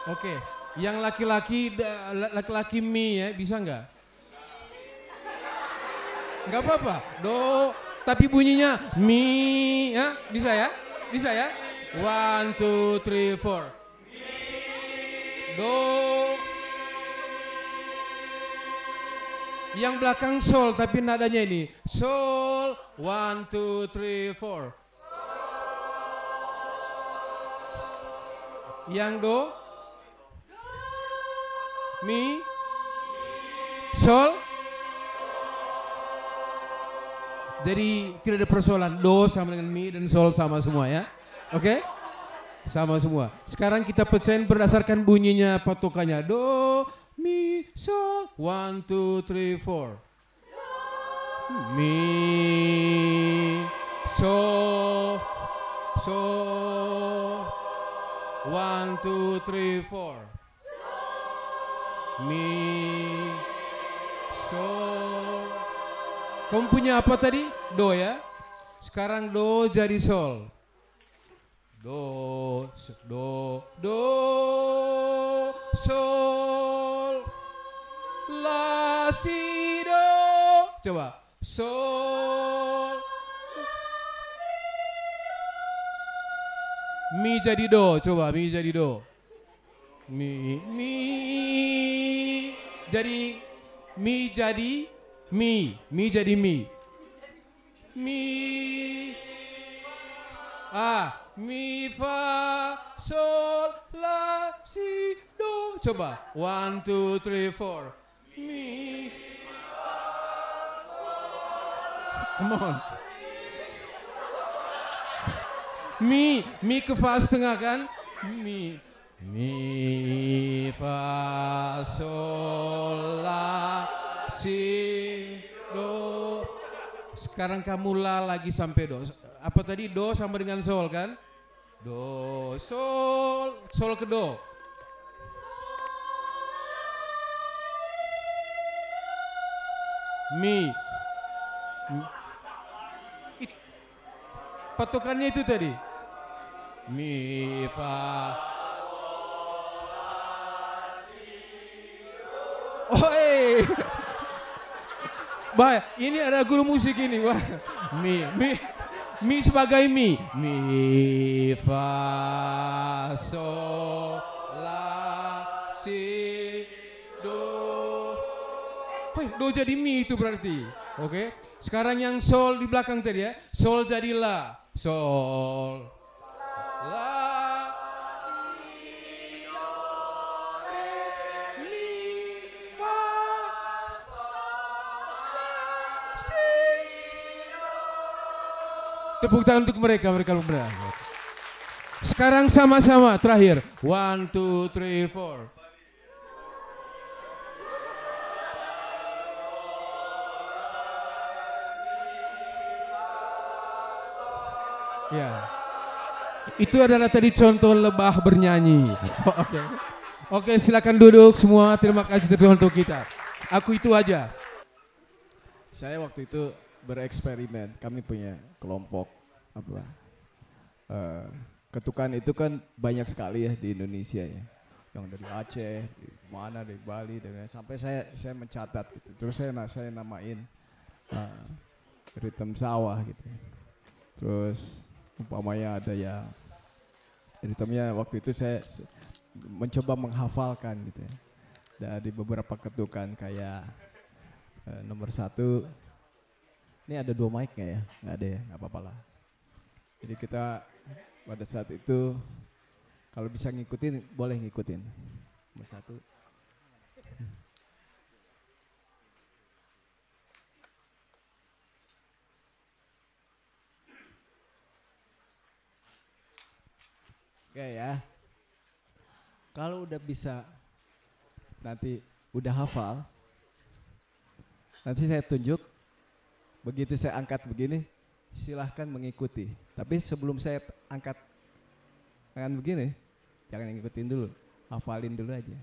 Oke, yang laki-laki mi ya, bisa nggak? Nggak apa-apa, do, tapi bunyinya mi, ya, bisa ya? 1, 2, 3, 4. Do. Yang belakang sol, tapi nadanya ini sol. 1, 2, 3, 4. Yang do. Mi, sol. Jadi tidak ada persoalan, do sama dengan mi dan sol sama semua ya. Oke? Sama semua. Sekarang kita pecahin berdasarkan bunyinya patokannya. Do, mi, sol. 1, 2, 3, 4. Mi, sol. 1, 2, 3, 4. Mi, sol. Kamu punya apa tadi? Do ya. Sekarang do jadi sol. Do, sol, la, si, do. Coba, sol. Mi jadi do, coba mi jadi do. Mi jadi mi. mi, mi fa sol la si do. Coba 1 2 3 4 mi. Come on. Mi ke fa setengah kan? Mi fa sol la si do. Sekarang kamu la lagi sampai do. Apa tadi do sama dengan sol kan? Do sol, sol ke do. Mi. Patokannya itu tadi. Mi fa. Oh baik, ini ada guru musik ini. Wah. Mi sebagai mi. Mi fa sol la si do. Do jadi mi itu berarti. Oke. Sekarang yang sol di belakang tadi ya. Sol jadi la. Sol. La. Si. Do. Re. Mi. Fa. Sol. La. Si. Do. Tepuk tangan untuk mereka berangkat. Sekarang sama-sama terakhir. 1 2 3 4. Ya, itu adalah tadi contoh lebah bernyanyi. Oke, silakan duduk semua. Terima kasih untuk kita. Aku itu aja. Saya waktu itu bereksperimen. Kami punya kelompok apa? Ketukan itu kan banyak sekali ya di Indonesia ya. Yang dari Aceh, dari Bali, dan sampai saya mencatat gitu. Terus saya namain ritme sawah gitu. Terus umpamanya ada yang ritmenya waktu itu saya mencoba menghafalkan gitu ya. Dari beberapa ketukan kayak nomor 1. Ini ada 2 mic nggak ya? Nggak ada ya, nggak apa-apa lah. Jadi kita pada saat itu kalau bisa ngikutin boleh ngikutin. Nomor 1. Oke ya, kalau udah bisa, nanti udah hafal, nanti saya tunjuk, begitu saya angkat begini, silahkan mengikuti. Tapi sebelum saya angkat tangan begini, jangan ngikutin dulu, hafalin dulu aja.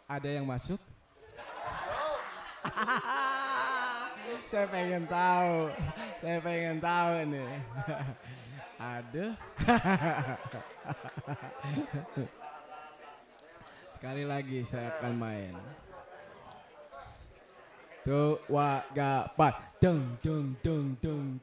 Ada yang masuk? Saya pengen tahu nih. Aduh. Sekali lagi saya akan main. Tuh, wa, ga, pa. Dung, dung, dung, dung.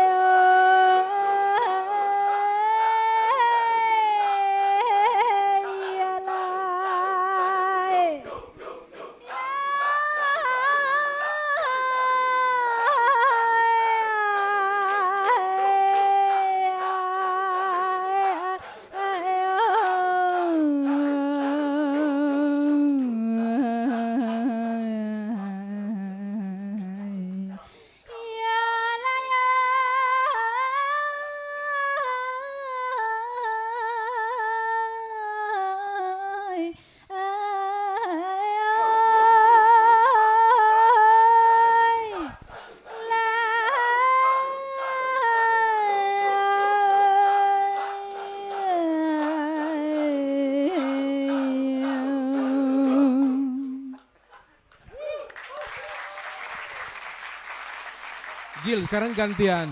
Deal, sekarang gantian.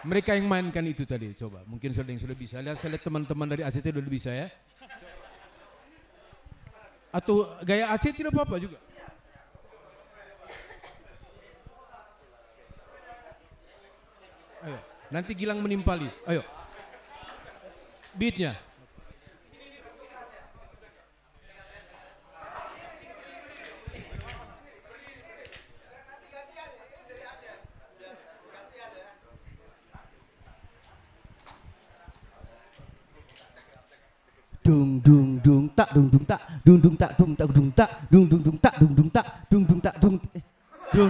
Mereka yang mainkan itu tadi, coba. Mungkin sudah yang sudah bisa. Saya lihat teman-teman dari ACT sudah bisa ya. Atau gaya Aceh tidak apa-apa juga. Ayo, nanti Gilang menimpali. Ayo. Beatnya. Dung dung dung tak dung dung tak dung dung tak dung tak dung tak dung dung dung tak dung dung tak dung dung tak dung dung.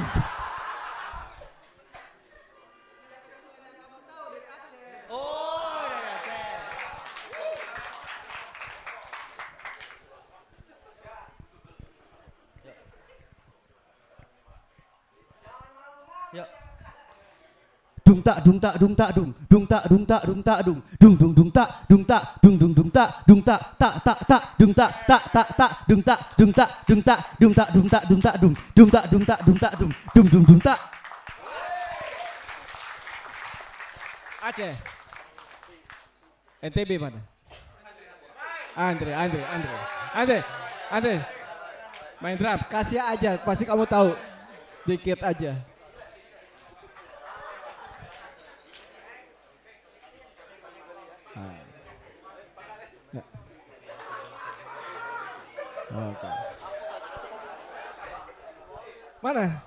Dung tak dung tak dung tak dung dung tak dung tak dung tak dung dung dung dung tak dung tak dung dung dung tak dung tak tak dung tak tak dung tak dung tak dung tak dung tak dung tak dung tak dung dung tak dung tak dung tak dung dung dung dung tak. Aceh. NTB mana? Andre. Main drum, kasih aja, pasti kamu tahu. Dikit aja. Oke. Mana?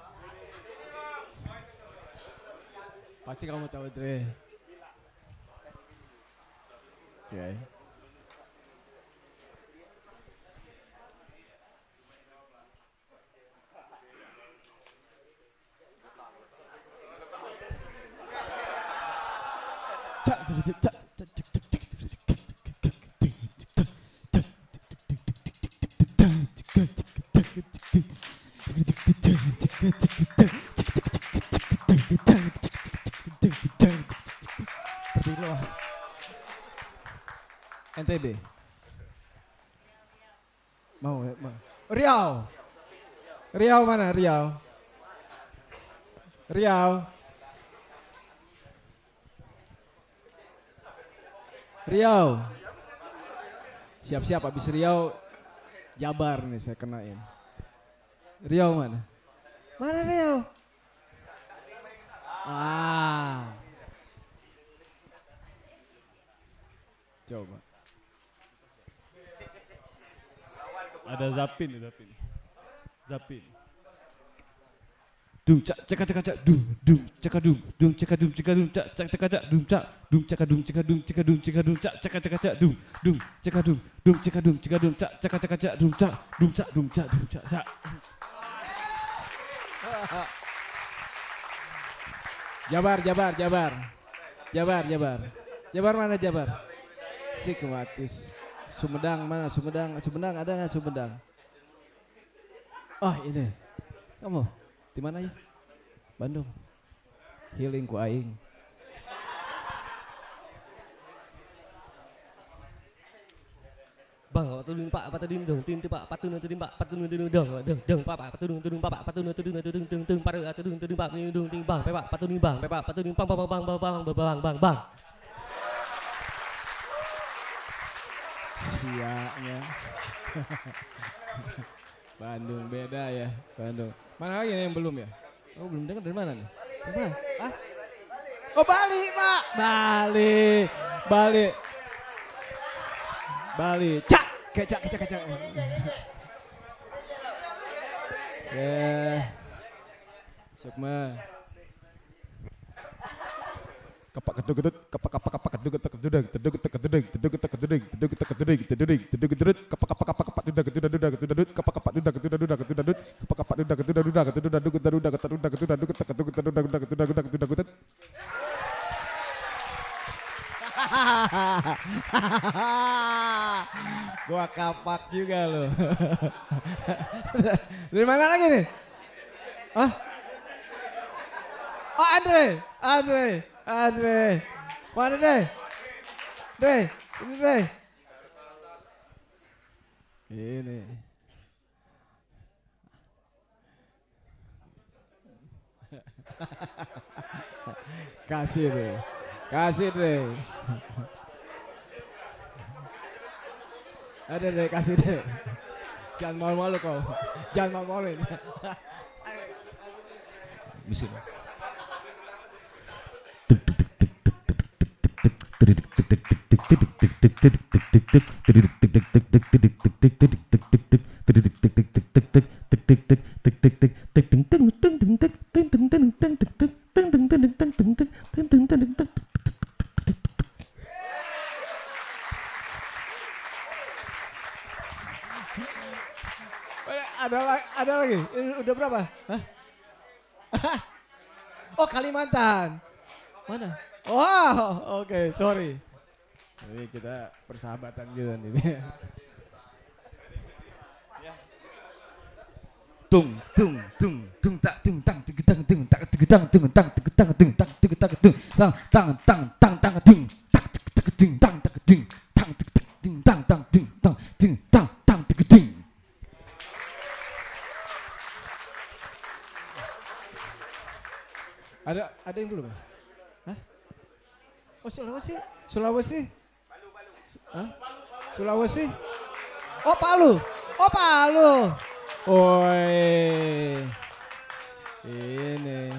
Pasti kamu tahu Dre. Oke. NTB. Mau. Riau. Riau mana? Riau. Siap-siap habis Riau Jabar nih saya kenain. Riau mana? Mana Riau? Coba. Ada Zapin. Dum cak cak cak cak dum cak dum cak cak cak cak dum cak cak cak cak cak dum cak cak. Jabar mana Jabar? Sikmatus. Sumedang mana? Sumedang ada nggak Sumedang? Oh ini. Kamu di mana ya? Bandung. Healing ku aing. Bang, patudung pak, patudung dong, tin pak, patudung pak, patudung dong, pak, patudung pak, patudung patudung pak, patudung ting bang, pak, patudung bang, pak, patudung bang. Siaknya. Bandung beda ya, Bandung. Mana lagi yang belum ya? Oh belum dengar dari mana nih? Apa? Hah? Oh Bali, Pak. Bali. Cak. Sukma. Kapak keduduk Gua kapak juga loh. Dari mana lagi nih? Hah? Oh Andre. Mana deh? Ini deh. Ini. Kasih deh. Kasih deh. Ada deh, kasih deh. Jangan malu-malu kau. Jangan malu-malu ini. Ada lagi. Ini udah berapa? Hah? Oh, Kalimantan. Mana? Wow, oke, sorry. Jadi kita persahabatan gitu ini. Tung tung tung tung tak tung tang tung tung tak tung tung tang tung tang tung tak tung tang tang tang tang tang tung tak tung tang tak tung tang tung tang tang tung tang tung tang tang tung. Ada yang belum? Hah? Oh, Sulawesi? Sulawesi? Hah? Sulawesi? Oh, Palu. Oh, Palu. Oi. Ini.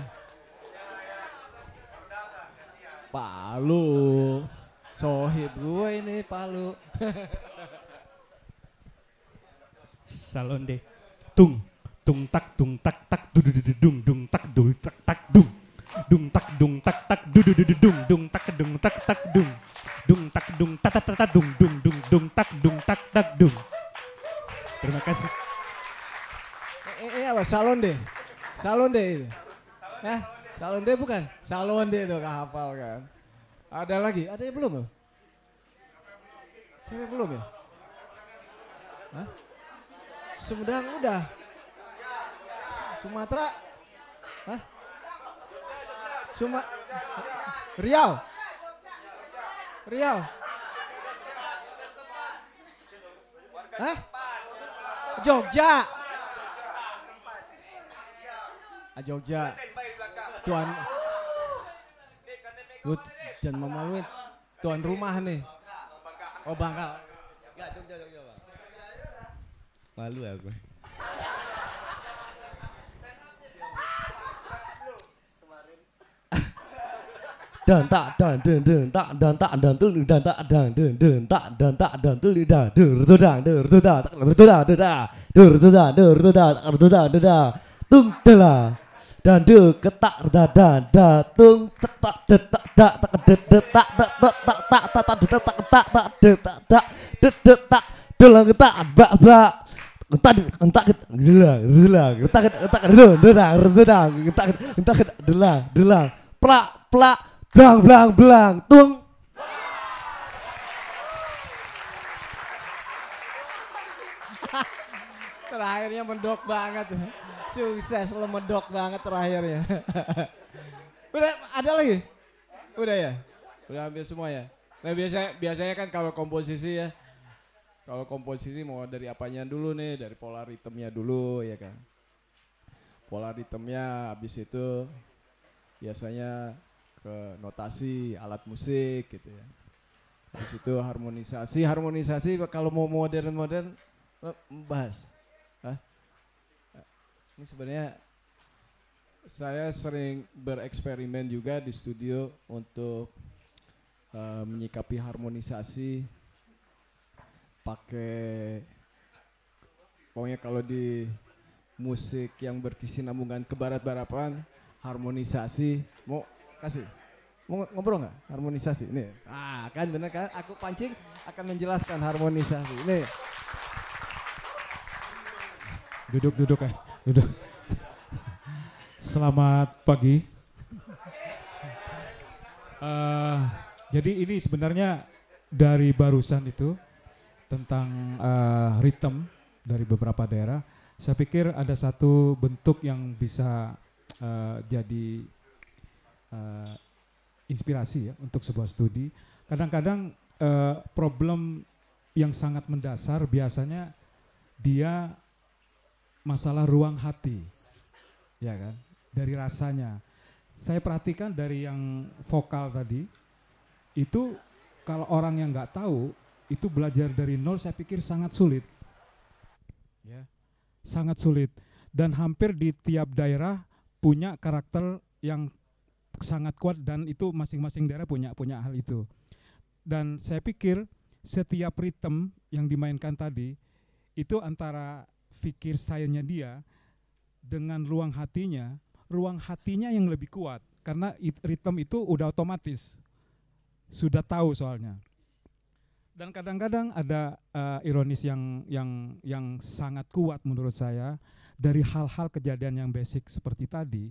Palu. Sohib gue ini Palu. Salonde. Tung tak dung du dung tak du tak tak dung tak tak du dung tak dung tak dung tak dung. Terima kasih. Ini apa? Salonde. Salonde itu. Hah? Salonde bukan? Salonde itu hafal kan. Ada lagi? Ada yang belum? Sampai belum ya? Hah? Sumedang udah. Sumatera? Hah? Riau? Riau? Hah? Jogja? Jogja. Tuan. Lu jangan memaluin. Tuan rumah nih. Oh, Bangka. Enggak, Jogja, Bang. Malu aku. Dan tak dan den tak dan tak dan tul dan tak dan den tak dan tak dan tul dan dur dan tung tela dan de ketak dan tung tak detak tak detak tak delang tak bak entak delang plak belang tung. Terakhirnya mendok banget. Sukses lo mendok banget terakhirnya. Udah ada lagi? Udah ya? Udah hampir semua ya? Nah biasanya kan kalau komposisi ya. Kalau komposisi mau dari apanya dulu nih? Dari pola ritmenya dulu ya kan? Pola ritmenya habis itu biasanya ke notasi alat musik gitu ya. Habis itu harmonisasi kalau mau modern bahas. Hah? Ini sebenarnya saya sering bereksperimen juga di studio untuk menyikapi harmonisasi pakai pokoknya kalau di musik yang berkesinambungan ke barat-barapan harmonisasi mau ngobrol nggak harmonisasi ini kan bener kan aku pancing akan menjelaskan harmonisasi ini Duduk. Selamat pagi. Jadi ini sebenarnya dari barusan itu tentang ritme dari beberapa daerah. Saya pikir ada satu bentuk yang bisa jadi inspirasi ya untuk sebuah studi. Kadang-kadang problem yang sangat mendasar biasanya dia masalah ruang hati, ya kan, dari rasanya. saya perhatikan dari yang vokal tadi, itu kalau orang yang nggak tahu, itu belajar dari nol saya pikir sangat sulit. Ya, sangat sulit. Dan hampir di tiap daerah punya karakter yang sangat kuat dan itu masing-masing daerah punya hal itu. Dan saya pikir setiap ritme yang dimainkan tadi itu antara fikir sayanya dia dengan ruang hatinya yang lebih kuat karena ritme itu udah otomatis, sudah tahu soalnya. Dan kadang-kadang ada ironis yang sangat kuat menurut saya dari hal-hal kejadian yang basic seperti tadi,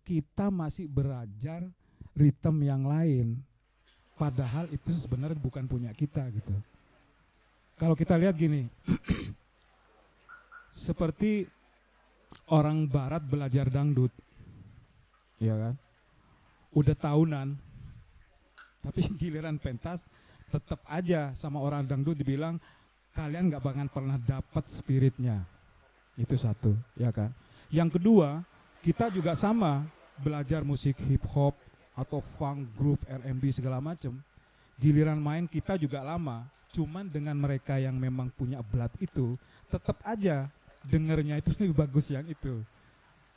kita masih belajar ritme yang lain, padahal itu sebenarnya bukan punya kita gitu. Kalau kita lihat gini, seperti orang barat belajar dangdut, ya kan, udah tahunan, tapi giliran pentas tetap aja sama orang dangdut dibilang kalian nggak bakal pernah dapat spiritnya. Itu satu, ya kan. Yang kedua, kita juga sama belajar musik hip hop atau funk, groove, R&B segala macam. Giliran main kita juga lama, cuman dengan mereka yang memang punya blood itu tetap aja dengernya itu lebih bagus yang itu.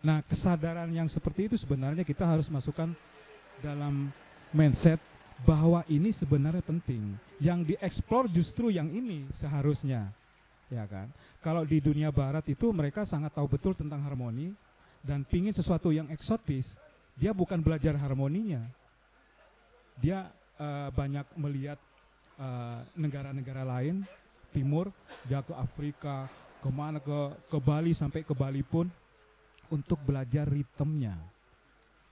Nah, kesadaran yang seperti itu sebenarnya kita harus masukkan dalam mindset bahwa ini sebenarnya penting. Yang dieksplor justru yang ini seharusnya, ya kan. Kalau di dunia barat itu mereka sangat tahu betul tentang harmoni dan pingin sesuatu yang eksotis, dia bukan belajar harmoninya. Dia banyak melihat negara-negara lain, timur, dia ke Afrika, kemana ke Bali, sampai ke Bali pun untuk belajar ritmenya.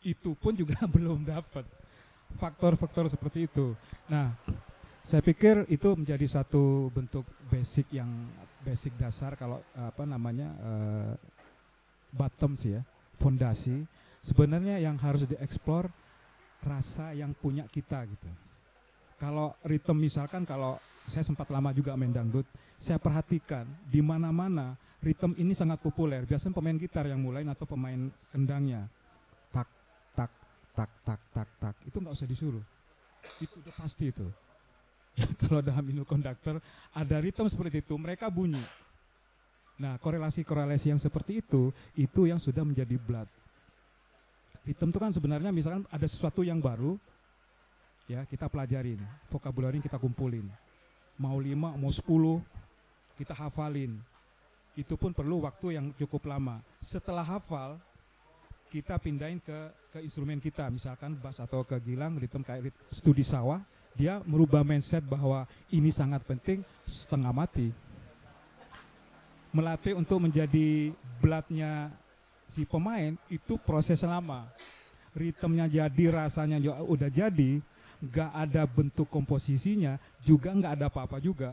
Itu pun juga belum dapat. Faktor-faktor seperti itu. Nah, saya pikir itu menjadi satu bentuk basic dasar kalau bottom sih ya, fondasi. Sebenarnya yang harus dieksplor rasa yang punya kita gitu. Kalau ritme misalkan, kalau saya sempat lama juga main dangdut, saya perhatikan di mana-mana ritme ini sangat populer. Biasanya pemain gitar yang mulai atau pemain kendangnya. Tak, tak, tak, tak, tak, tak. Itu nggak usah disuruh. Itu udah pasti itu. Kalau dalam Indo Conductor ada ritme seperti itu, mereka bunyi. Nah, korelasi-korelasi yang seperti itu yang sudah menjadi blood. Ritme itu kan sebenarnya misalkan ada sesuatu yang baru, ya kita pelajarin, vocabulary kita kumpulin. Mau 5, mau 10, kita hafalin. Itu pun perlu waktu yang cukup lama. Setelah hafal, kita pindahin ke instrumen kita, misalkan bass atau ke gilang, ritme kayak studi sawah, dia merubah mindset bahwa ini sangat penting, setengah mati. Melatih untuk menjadi bloodnya si pemain, itu proses lama. Ritmenya jadi, rasanya udah jadi, nggak ada bentuk komposisinya, juga nggak ada apa-apa juga.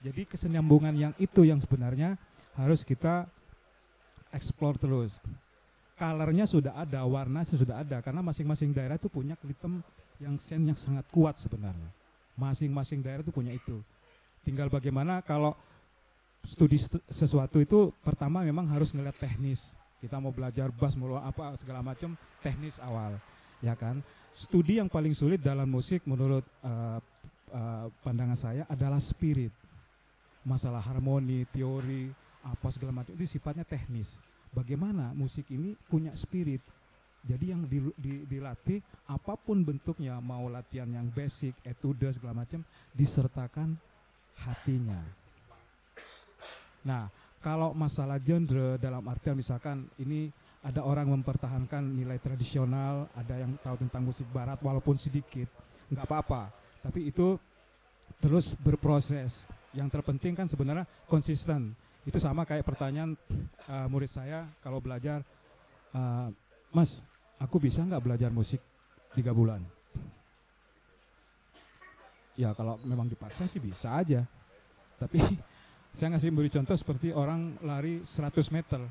Jadi kesinambungan yang itu yang sebenarnya harus kita explore terus. Colornya sudah ada, warna sudah ada, karena masing-masing daerah itu punya ritme yang sangat kuat sebenarnya. Masing-masing daerah itu punya itu. Tinggal bagaimana kalau studi sesuatu itu pertama memang harus ngeliat teknis. Kita mau belajar bass, mau apa segala macam, teknis awal, ya kan. Studi yang paling sulit dalam musik menurut pandangan saya adalah spirit. Masalah harmoni, teori, apa segala macam itu sifatnya teknis. Bagaimana musik ini punya spirit. Jadi yang dilatih apapun bentuknya, mau latihan yang basic, etude segala macam, disertakan hatinya. Nah, kalau masalah genre dalam artian misalkan ini ada orang mempertahankan nilai tradisional, ada yang tahu tentang musik barat walaupun sedikit, nggak apa-apa. Tapi itu terus berproses. Yang terpenting kan sebenarnya konsisten. Itu sama kayak pertanyaan murid saya kalau belajar, Mas, aku bisa nggak belajar musik 3 bulan? Ya kalau memang dipaksa sih bisa aja. Tapi saya beri contoh seperti orang lari 100 meter.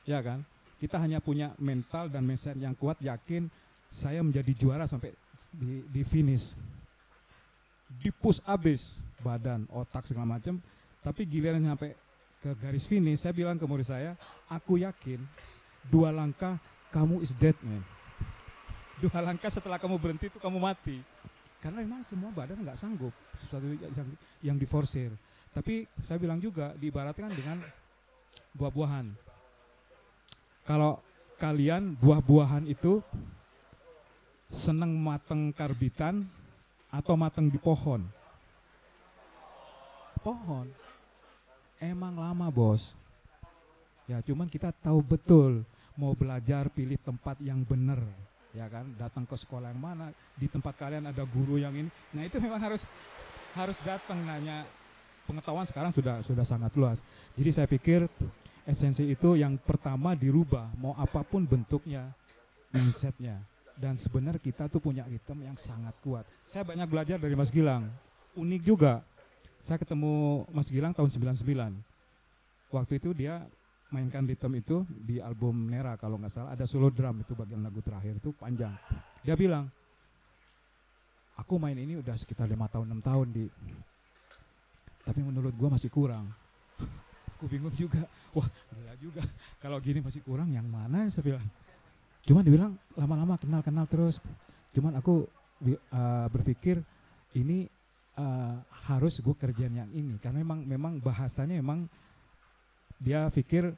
Ya kan? Kita hanya punya mental dan mindset yang kuat, yakin saya menjadi juara sampai di finish. Di push abis, badan, otak segala macam. Tapi giliran sampai ke garis finish, saya bilang ke murid saya, aku yakin 2 langkah kamu is dead man. 2 langkah setelah kamu berhenti itu kamu mati. Karena memang semua badan nggak sanggup sesuatu yang diforsir. Tapi saya bilang juga diibaratkan dengan buah-buahan. Kalau kalian buah-buahan itu senang mateng karbitan atau mateng di pohon? Pohon. Emang lama bos. Ya cuman kita tahu betul mau belajar pilih tempat yang benar. Ya kan, datang ke sekolah yang mana, di tempat kalian ada guru yang ini. Nah itu memang harus datang nanya. Pengetahuan sekarang sudah sangat luas. Jadi saya pikir esensi itu yang pertama dirubah, mau apapun bentuknya, mindsetnya. Dan sebenarnya kita tuh punya ritme yang sangat kuat. Saya banyak belajar dari Mas Gilang. Unik juga, saya ketemu Mas Gilang tahun 99. Waktu itu dia mainkan ritme itu di album Nera kalau nggak salah, ada solo drum itu bagian lagu terakhir itu panjang. Dia bilang, aku main ini udah sekitar 5 tahun 6 tahun tapi menurut gua masih kurang. Aku bingung juga, wah gila juga kalau gini masih kurang yang mana saya bilang. Cuman dibilang lama-lama kenal terus. Cuman aku berpikir ini harus gue kerjain yang ini karena memang bahasanya memang dia pikir.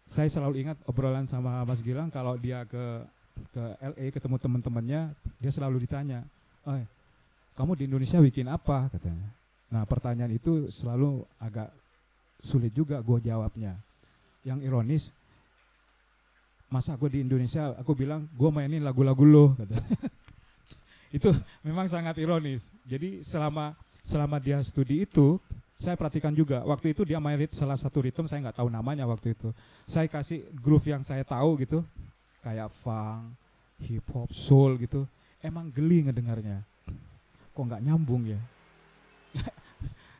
Saya selalu ingat obrolan sama Mas Gilang kalau dia ke LA ketemu teman-temannya, dia selalu ditanya, kamu di Indonesia bikin apa katanya. Nah pertanyaan itu selalu agak sulit juga gue jawabnya. Yang ironis, masa gue di Indonesia aku bilang gue mainin lagu-lagu lo katanya. Itu memang sangat ironis. Jadi selama dia studi itu, saya perhatikan juga, waktu itu dia main salah satu ritme, saya nggak tahu namanya waktu itu. Saya kasih groove yang saya tahu gitu, kayak funk, hip hop, soul gitu. Emang geli ngedengarnya. Kok nggak nyambung ya?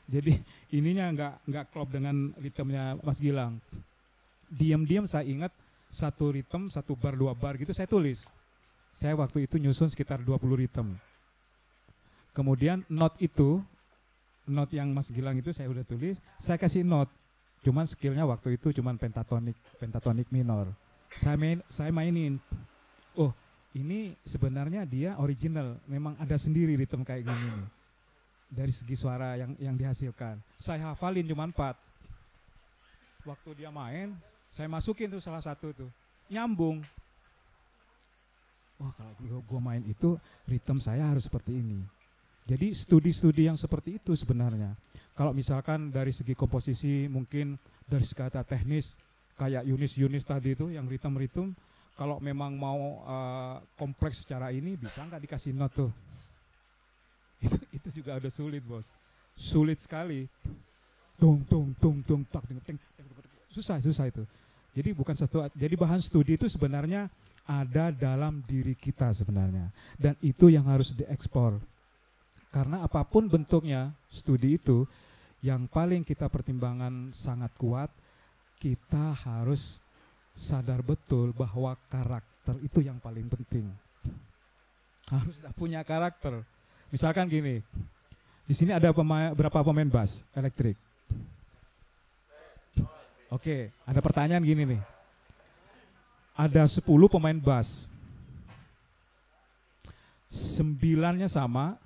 Jadi ininya nggak klop dengan ritmenya Mas Gilang. Diam-diam saya ingat satu ritme, 1 bar, 2 bar gitu saya tulis. Saya waktu itu nyusun sekitar 20 ritme. Kemudian note yang Mas Gilang itu saya udah tulis, saya kasih note. Cuman skillnya waktu itu cuman pentatonik minor. Saya mainin. Oh, ini sebenarnya dia original, memang ada sendiri ritme kayak gini nih. Dari segi suara yang dihasilkan. Saya hafalin cuman 4. Waktu dia main, saya masukin tuh salah satu tuh. Nyambung. Wah, kalau gua main itu ritme saya harus seperti ini. Jadi studi-studi yang seperti itu sebenarnya. Kalau misalkan dari segi komposisi mungkin dari sekata teknis kayak Yunis tadi itu yang ritme-ritme, kalau memang mau kompleks secara ini bisa nggak dikasih note tuh. Itu juga ada sulit bos. Sulit sekali. Tung tak ting. Susah itu. Jadi bukan jadi bahan studi itu sebenarnya ada dalam diri kita sebenarnya. Dan itu yang harus diekspor. Karena apapun bentuknya studi itu, yang paling kita pertimbangan sangat kuat, kita harus sadar betul bahwa karakter itu yang paling penting. Harus punya karakter. Misalkan gini, di sini ada berapa pemain bass elektrik? Oke, ada pertanyaan gini nih. Ada 10 pemain bass. 9-nya sama,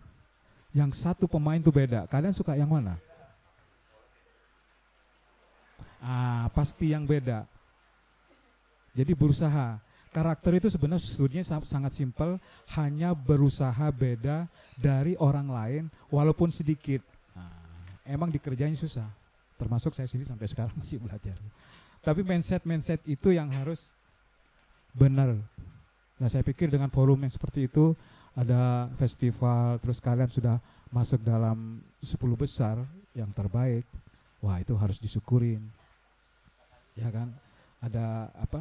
yang 1 pemain itu beda. Kalian suka yang mana? Pasti yang beda. Jadi berusaha. Karakter itu sebenarnya studinya sangat simpel, hanya berusaha beda dari orang lain walaupun sedikit. Emang dikerjain susah. Termasuk saya sendiri sampai sekarang masih belajar. Tapi mindset itu yang harus benar. Nah, saya pikir dengan forum yang seperti itu, ada festival, terus kalian sudah masuk dalam 10 besar yang terbaik, wah itu harus disyukurin. Ya kan, ada apa?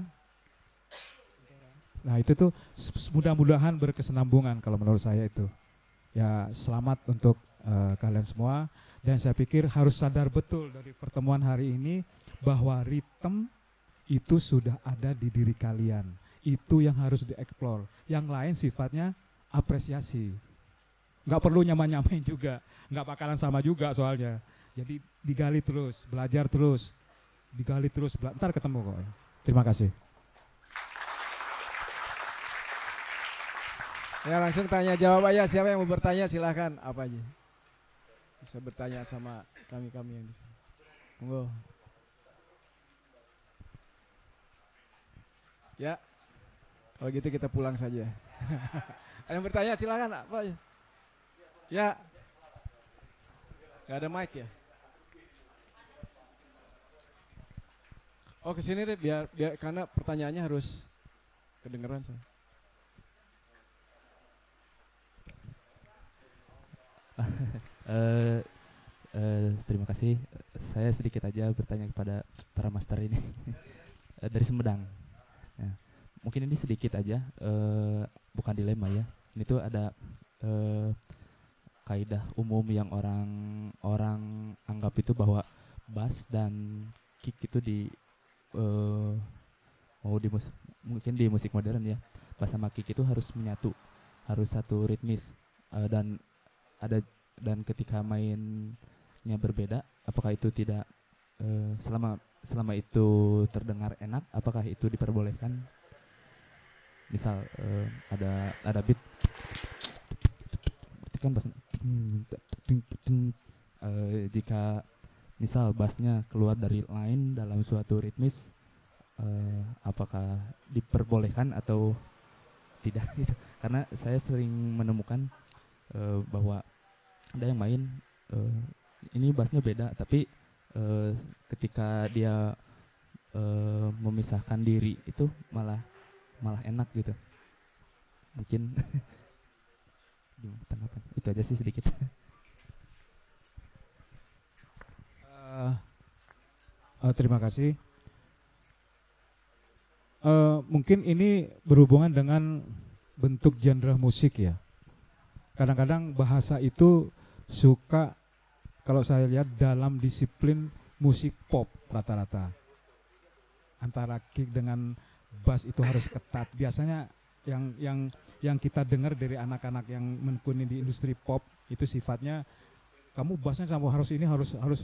Nah itu tuh mudah-mudahan berkesinambungan kalau menurut saya itu. Ya selamat untuk kalian semua, dan saya pikir harus sadar betul dari pertemuan hari ini bahwa ritme itu sudah ada di diri kalian. Itu yang harus dieksplor. Yang lain sifatnya apresiasi. Nggak perlu nyamain juga, nggak bakalan sama juga soalnya. Jadi digali terus, belajar terus, digali terus, ntar ketemu kok. Terima kasih. Ya langsung tanya jawab aja, siapa yang mau bertanya silahkan apa aja. Bisa bertanya sama kami-kami yang di sini. Monggo. Ya. Kalau gitu kita pulang saja. Ada yang bertanya silahkan apa aja. Ya. Gak ada mic ya? Oh kesini deh biar karena pertanyaannya harus kedengeran saya. Terima kasih. Saya sedikit aja bertanya kepada para master ini dari Sumedang. Nah, mungkin ini sedikit aja, bukan dilema ya. Ini tuh ada kaidah umum yang orang anggap itu bahwa bass dan kick itu mungkin di musik modern ya, bass sama kick itu harus menyatu, harus satu ritmis, dan ketika mainnya berbeda, apakah itu tidak selama itu terdengar enak, apakah itu diperbolehkan? Misal ada beat, berarti kan bass, jika misal bassnya keluar dari line dalam suatu ritmis, apakah diperbolehkan atau tidak? Karena saya sering menemukan bahwa ada yang main ini bassnya beda, tapi ketika dia memisahkan diri itu malah enak gitu. Mungkin gimana tanggapan? Itu aja sih sedikit. Terima kasih. Mungkin ini berhubungan dengan bentuk genre musik ya. Kadang-kadang bahasa itu suka, kalau saya lihat dalam disiplin musik pop rata-rata, antara kick dengan bass itu harus ketat. Biasanya yang kita dengar dari anak-anak yang menekuni di industri pop itu sifatnya, kamu bassnya sama harus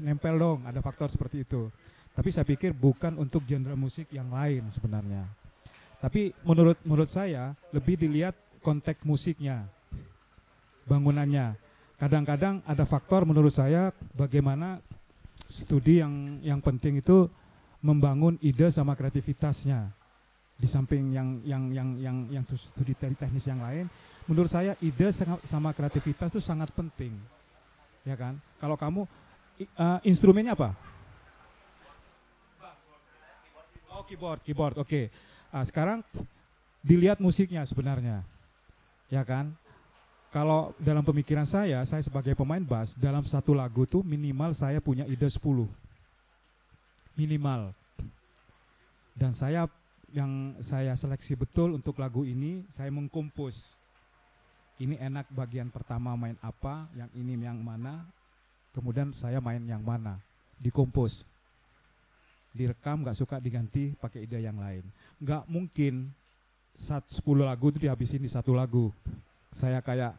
nempel dong, ada faktor seperti itu. Tapi saya pikir bukan untuk genre musik yang lain sebenarnya. Tapi menurut saya lebih dilihat konteks musiknya, bangunannya. Kadang-kadang ada faktor menurut saya bagaimana studi yang penting itu membangun ide sama kreativitasnya. Di samping yang studi teknis yang lain, menurut saya ide sama kreativitas itu sangat penting. Ya kan? Kalau kamu instrumennya apa? Oh, keyboard. Oke. Sekarang dilihat musiknya sebenarnya. Ya kan? Kalau dalam pemikiran saya sebagai pemain bass, dalam satu lagu tuh minimal saya punya ide 10. Minimal. Dan yang saya seleksi betul untuk lagu ini, saya mengkompos. Ini enak bagian pertama main apa, yang ini yang mana, kemudian saya main yang mana, dikompos. Direkam, gak suka diganti pakai ide yang lain. Gak mungkin 10 lagu itu dihabisin di satu lagu. Saya kayak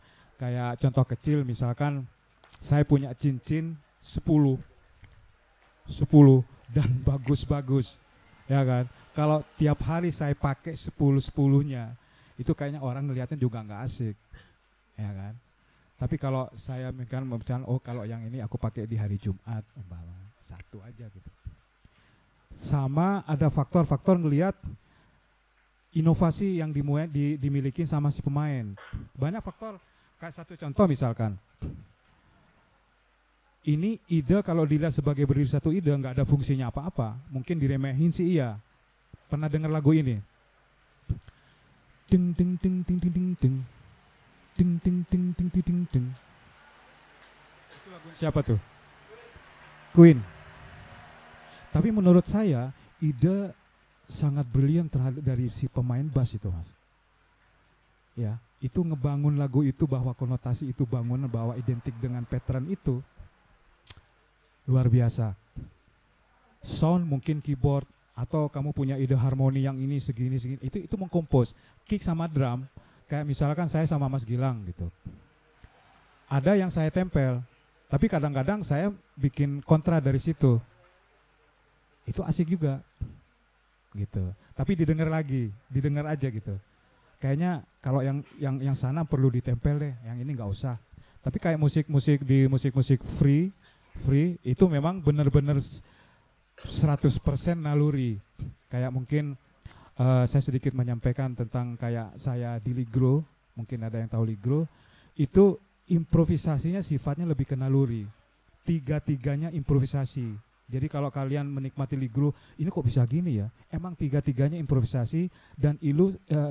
contoh kecil, misalkan saya punya cincin 10 dan bagus-bagus, ya kan. Kalau tiap hari saya pakai 10-10-nya, itu kayaknya orang ngelihatnya juga nggak asik, ya kan. Tapi kalau saya misalkan, oh kalau yang ini aku pakai di hari Jumat, umpama satu aja gitu. Sama ada faktor-faktor ngelihat inovasi yang dimiliki sama si pemain. Banyak faktor, kayak satu contoh misalkan, ini ide kalau dilihat sebagai berdiri satu ide nggak ada fungsinya apa-apa, mungkin diremehin sih iya. Pernah dengar lagu ini? Ding ding ding ding ding ding ding ding ding ding ding ding ding. Itu lagu siapa tuh? Queen. Tapi menurut saya ide sangat brilian terhadap dari si pemain bass itu, Mas. Ya, itu ngebangun lagu itu bahwa konotasi itu bangun bahwa identik dengan pattern itu luar biasa. Sound mungkin keyboard atau kamu punya ide harmoni yang ini segini itu mengkompos. Kick sama drum kayak misalkan saya sama Mas Gilang gitu. Ada yang saya tempel, tapi kadang-kadang saya bikin kontra dari situ. Itu asik juga. Gitu. Tapi didengar aja gitu. kayaknya kalau yang sana perlu ditempel deh, yang ini nggak usah. Tapi kayak musik-musik di musik-musik free itu memang benar-benar 100% naluri. Kayak mungkin saya sedikit menyampaikan tentang kayak saya di Ligro, mungkin ada yang tahu Ligro, itu improvisasinya sifatnya lebih ke naluri. Tiga-tiganya improvisasi. Jadi kalau kalian menikmati Ligro, ini kok bisa gini ya? Emang tiga-tiganya improvisasi dan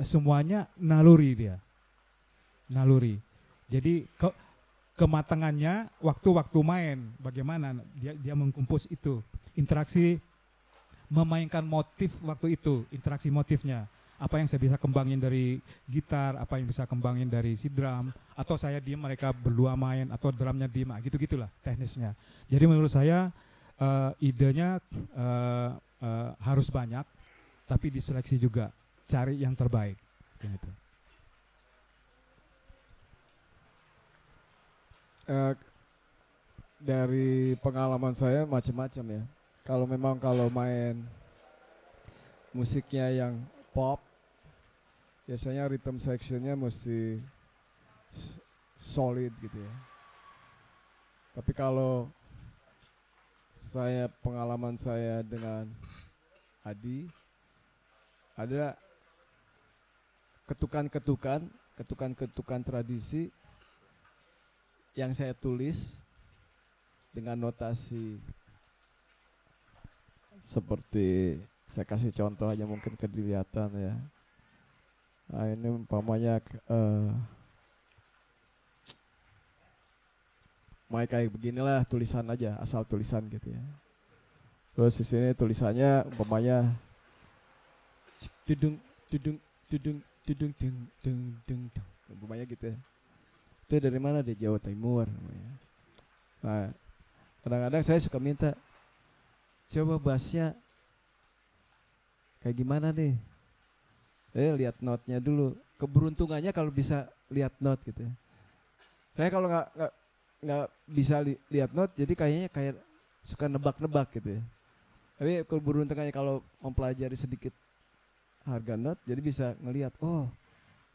semuanya naluri dia. Naluri. Jadi kematangannya waktu-waktu main, bagaimana dia mengkompos itu, interaksi, memainkan motif waktu itu, interaksi motifnya, apa yang saya bisa kembangin dari gitar, apa yang bisa kembangin dari si drum, atau saya diem mereka berdua main, atau drumnya diem, gitu-gitulah teknisnya. Jadi menurut saya idenya harus banyak, tapi diseleksi juga, cari yang terbaik. Gitu. Dari pengalaman saya macam-macam ya. Kalau main musiknya yang pop, biasanya rhythm sectionnya mesti solid gitu ya. Tapi kalau pengalaman saya dengan Adi, ada ketukan tradisi yang saya tulis dengan notasi seperti, saya kasih contoh aja mungkin kelihatan ya. Nah ini umpamanya kayak beginilah tulisan aja, asal tulisan gitu ya. Terus di sini tulisannya umpamanya tudung umpamanya gitu ya. Itu dari mana? Di Jawa Timur namanya. Nah, kadang-kadang saya suka minta, coba bassnya kayak gimana nih? Lihat notnya dulu. Keberuntungannya kalau bisa lihat not gitu ya. Saya kalau nggak bisa lihat not, jadi kayaknya kayak suka nebak-nebak gitu ya. Tapi keberuntungannya kalau mempelajari sedikit harga not, jadi bisa ngelihat, oh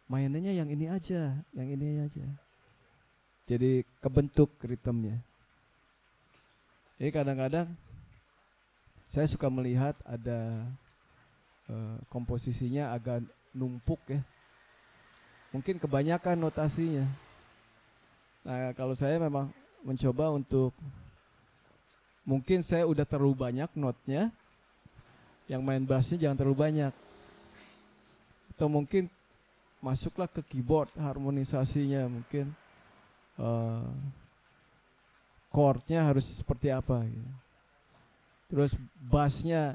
mainannya yang ini aja, yang ini aja. Jadi kebentuk ritmenya. Jadi kadang-kadang saya suka melihat ada komposisinya agak numpuk ya. Mungkin kebanyakan notasinya. Nah kalau saya memang mencoba untuk, mungkin saya udah terlalu banyak notnya, yang main bassnya jangan terlalu banyak. Atau mungkin masuklah ke keyboard, harmonisasinya mungkin chordnya harus seperti apa gitu. Terus bassnya,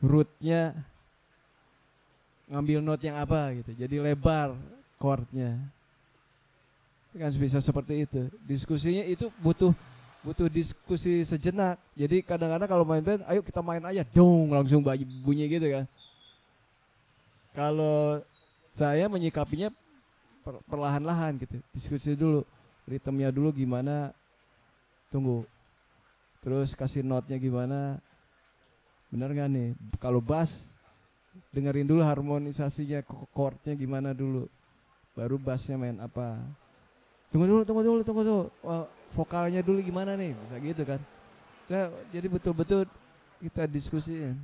rootnya ngambil not yang apa gitu, jadi lebar chordnya kan bisa seperti itu. Diskusinya itu butuh diskusi sejenak. Jadi kadang-kadang kalau main band, ayo kita main aja dong, langsung bunyi gitu kan. Kalau saya menyikapinya perlahan-lahan gitu, diskusi dulu, ritmenya dulu gimana, tunggu, terus kasih notnya gimana, bener gak nih? Kalau bass, dengerin dulu harmonisasinya, chordnya gimana dulu, baru bassnya main apa. Tunggu dulu, vokalnya dulu gimana nih, bisa gitu kan. Nah, jadi betul-betul kita diskusiin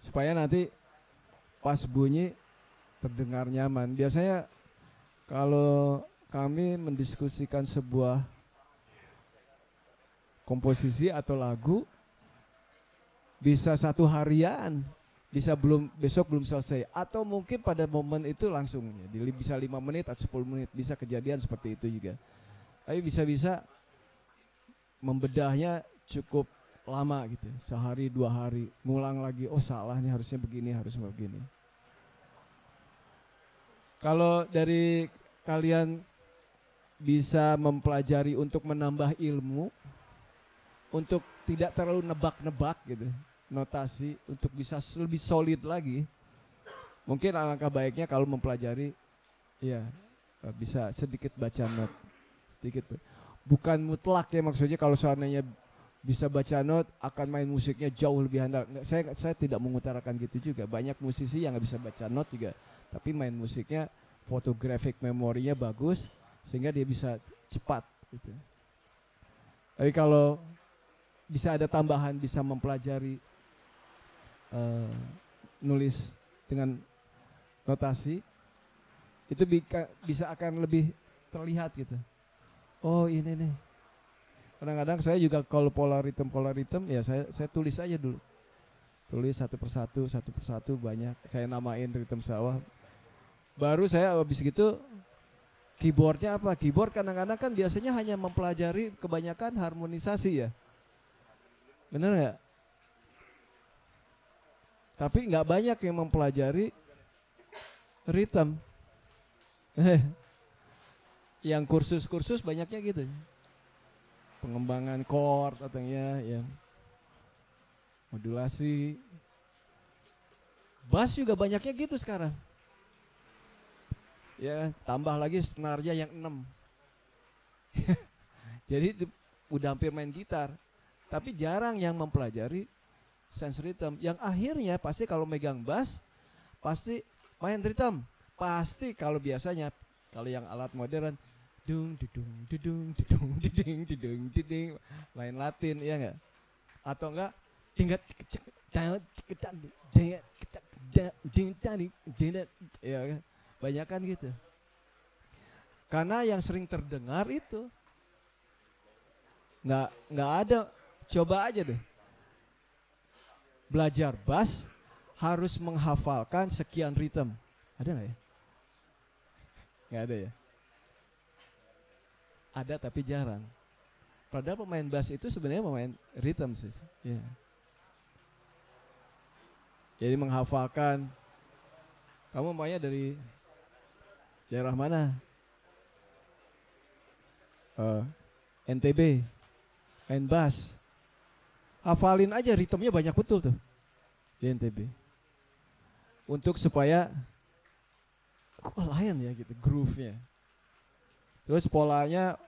supaya nanti pas bunyi terdengar nyaman. Biasanya kalau kami mendiskusikan sebuah komposisi atau lagu, bisa 1 harian, bisa besok belum selesai, atau mungkin pada momen itu langsung bisa 5 menit atau 10 menit, bisa kejadian seperti itu juga. Tapi bisa-bisa membedahnya cukup lama gitu, sehari 2 hari, ngulang lagi, oh salah nih, harusnya begini, harusnya begini. Kalau dari kalian bisa mempelajari untuk menambah ilmu, untuk tidak terlalu nebak-nebak gitu, notasi, untuk bisa lebih solid lagi, mungkin alangkah baiknya kalau mempelajari, ya bisa sedikit baca not, sedikit. Bukan mutlak ya, maksudnya kalau seandainya bisa baca not akan main musiknya jauh lebih handal. Saya tidak mengutarakan gitu juga. Banyak musisi yang nggak bisa baca not juga Tapi main musiknya photographic memorinya bagus sehingga dia bisa cepat gitu. Tapi kalau bisa ada tambahan, bisa mempelajari nulis dengan notasi, itu bisa akan lebih terlihat gitu. Oh ini nih. Kadang-kadang saya juga kalau pola ritem ya saya tulis aja dulu. Tulis satu persatu banyak. Saya namain ritem sawah. Baru saya habis gitu keyboardnya apa? Keyboard kadang-kadang kan biasanya hanya mempelajari kebanyakan harmonisasi ya. Bener nggak? Tapi nggak banyak yang mempelajari ritme. Yang kursus-kursus banyaknya gitu. Pengembangan chord katanya, yang modulasi. Bass juga banyaknya gitu sekarang. Ya, tambah lagi senarnya yang 6. Jadi udah hampir main gitar. Tapi jarang yang mempelajari sense rhythm. Yang akhirnya pasti kalau megang bass pasti main rhythm. Pasti kalau biasanya kalau yang alat modern dung dudung dudung dudung dudung dudung dudung main Latin, iya enggak? Atau enggak tingkat ya kan? Banyak kan gitu. Karena yang sering terdengar itu nggak ada. Coba aja deh. Belajar bass harus menghafalkan sekian ritme. Ada nggak ya? Nggak ada ya? Ada tapi jarang. Padahal pemain bass itu sebenarnya pemain ritme sih. Ya. Jadi menghafalkan. Kamu maunya dari daerah mana? NTB, main bass. Hafalin aja ritmenya banyak betul tuh di NTB. Untuk supaya kok lain ya gitu groove-nya. Terus polanya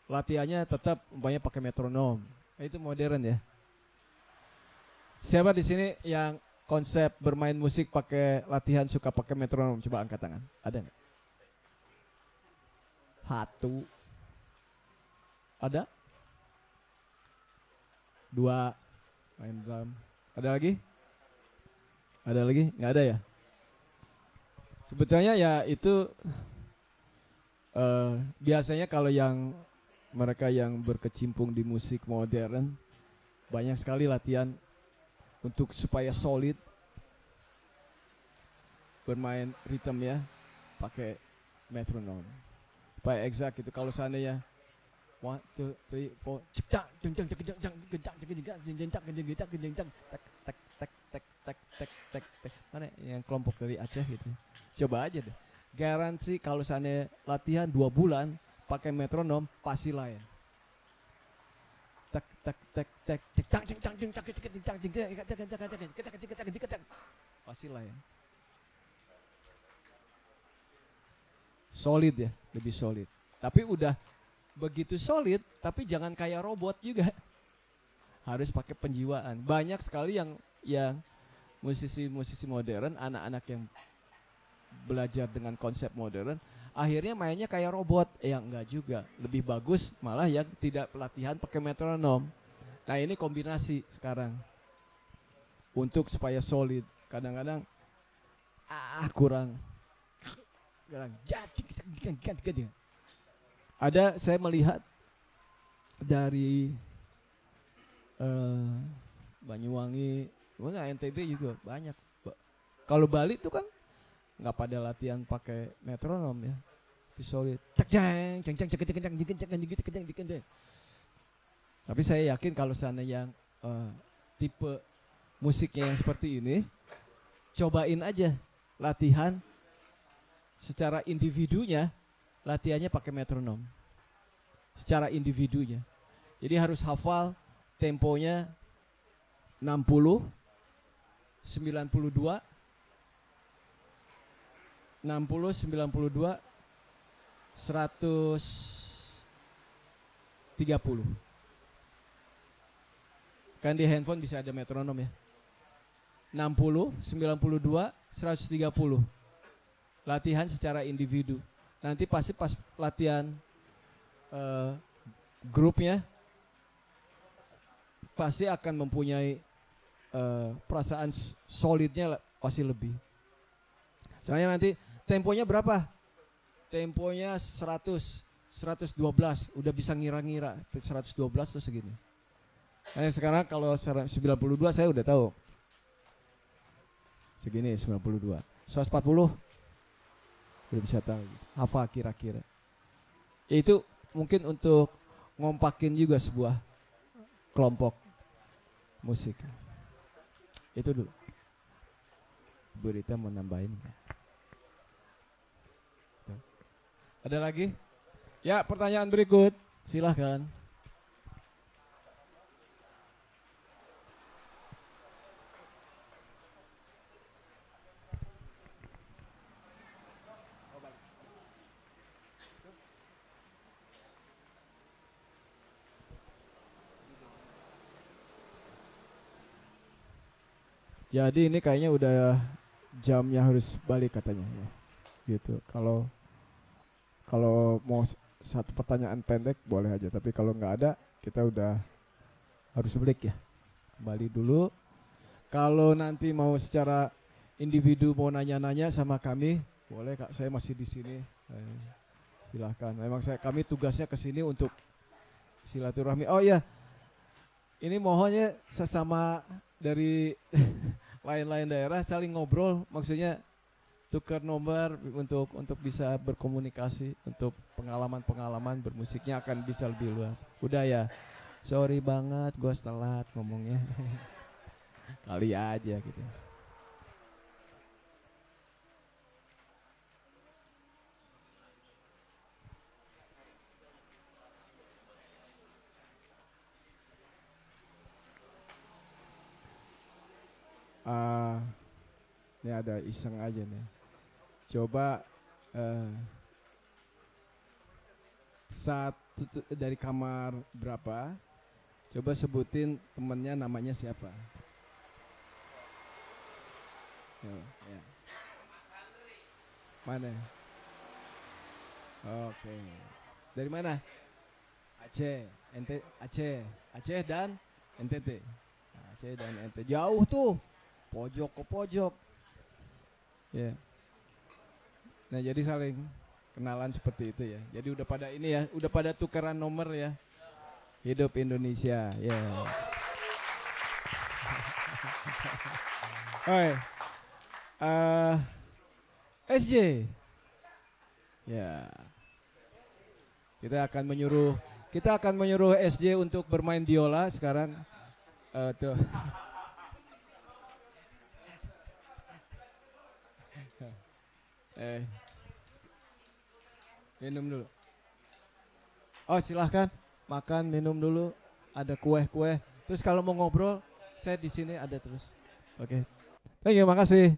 latihannya tetap umpamanya pakai metronom. Nah, itu modern ya. Siapa di sini yang konsep bermain musik pakai latihan suka pakai metronom? Coba angkat tangan. Ada nggak? Satu. Ada? Dua. Main drum. Ada lagi? Ada lagi? Nggak ada ya? Sebetulnya ya itu biasanya kalau yang mereka yang berkecimpung di musik modern banyak sekali latihan untuk supaya solid bermain ritme ya pakai metronom supaya exact itu. Kalau seandainya 1, 2, 3, 4 cedak jeng mana yang kelompok dari Aceh gitu. Coba aja deh. Garansi kalau seandainya latihan 2 bulan pakai metronom pasti lain. Tak tak tak tak pasti lain. Solid ya, lebih solid. Tapi udah begitu solid, tapi jangan kayak robot juga. Harus pakai penjiwaan. Banyak sekali yang musisi-musisi modern, anak-anak yang belajar dengan konsep modern, akhirnya mainnya kayak robot. Enggak juga. Lebih bagus malah yang tidak pelatihan pakai metronom. Nah ini kombinasi sekarang. Untuk supaya solid. Kadang-kadang kurang. Ada saya melihat dari Banyuwangi, NTB juga banyak. Kalau Bali itu kan nggak pada latihan pakai metronom ya, solid. Tapi saya yakin kalau sana yang tipe musiknya yang seperti ini, cobain aja latihan secara individunya, latihannya pakai metronom. Secara individunya. Jadi harus hafal temponya 60, 92, 60, 92, 130. Kan di handphone bisa ada metronom ya. 60, 92, 130. latihan secara individu. Nanti pasti pas latihan grupnya pasti akan mempunyai perasaan solidnya pasti lebih. Soalnya nanti temponya berapa? Temponya 112, udah bisa ngira-ngira 112 terus segini. Nah, sekarang kalau 92 saya udah tahu. Segini 92. 140 udah bisa tahu. Apa kira-kira? Itu mungkin untuk ngompakin juga sebuah kelompok musik. Itu dulu. Bu Rita mau nambahin. Ada lagi? Ya, pertanyaan berikut. Silahkan. Jadi ini kayaknya udah jamnya harus balik katanya ya. Gitu. Kalau mau satu pertanyaan pendek boleh aja, tapi kalau nggak ada kita udah harus break ya. Kembali dulu. Kalau nanti mau secara individu mau nanya-nanya sama kami, boleh Kak, saya masih di sini. Silahkan. Memang kami tugasnya ke sini untuk silaturahmi. Oh iya, ini mohonnya sesama dari lain-lain daerah saling ngobrol, maksudnya tukar nomor untuk bisa berkomunikasi, untuk pengalaman-pengalaman bermusiknya akan bisa lebih luas. Udah ya, sorry banget gue telat ngomongnya. Kali aja gitu. Ini ada iseng aja nih. Coba satu dari kamar berapa? Coba sebutin temennya namanya siapa? Ya. Mana? Oke. Dari mana? Aceh, Aceh dan NTT. Aceh dan NTT. Jauh tuh. Pojok ke pojok. Ya. Nah, jadi saling kenalan seperti itu ya. Jadi udah pada ini ya, udah pada tukeran nomor ya. Hidup Indonesia, ya. Oi. SJ. Ya. Kita akan menyuruh SJ untuk bermain biola sekarang. Tuh. Minum dulu. Oh, silahkan makan, minum dulu. Ada kue-kue. Terus kalau mau ngobrol, saya di sini ada terus. Oke. Thank you, makasih.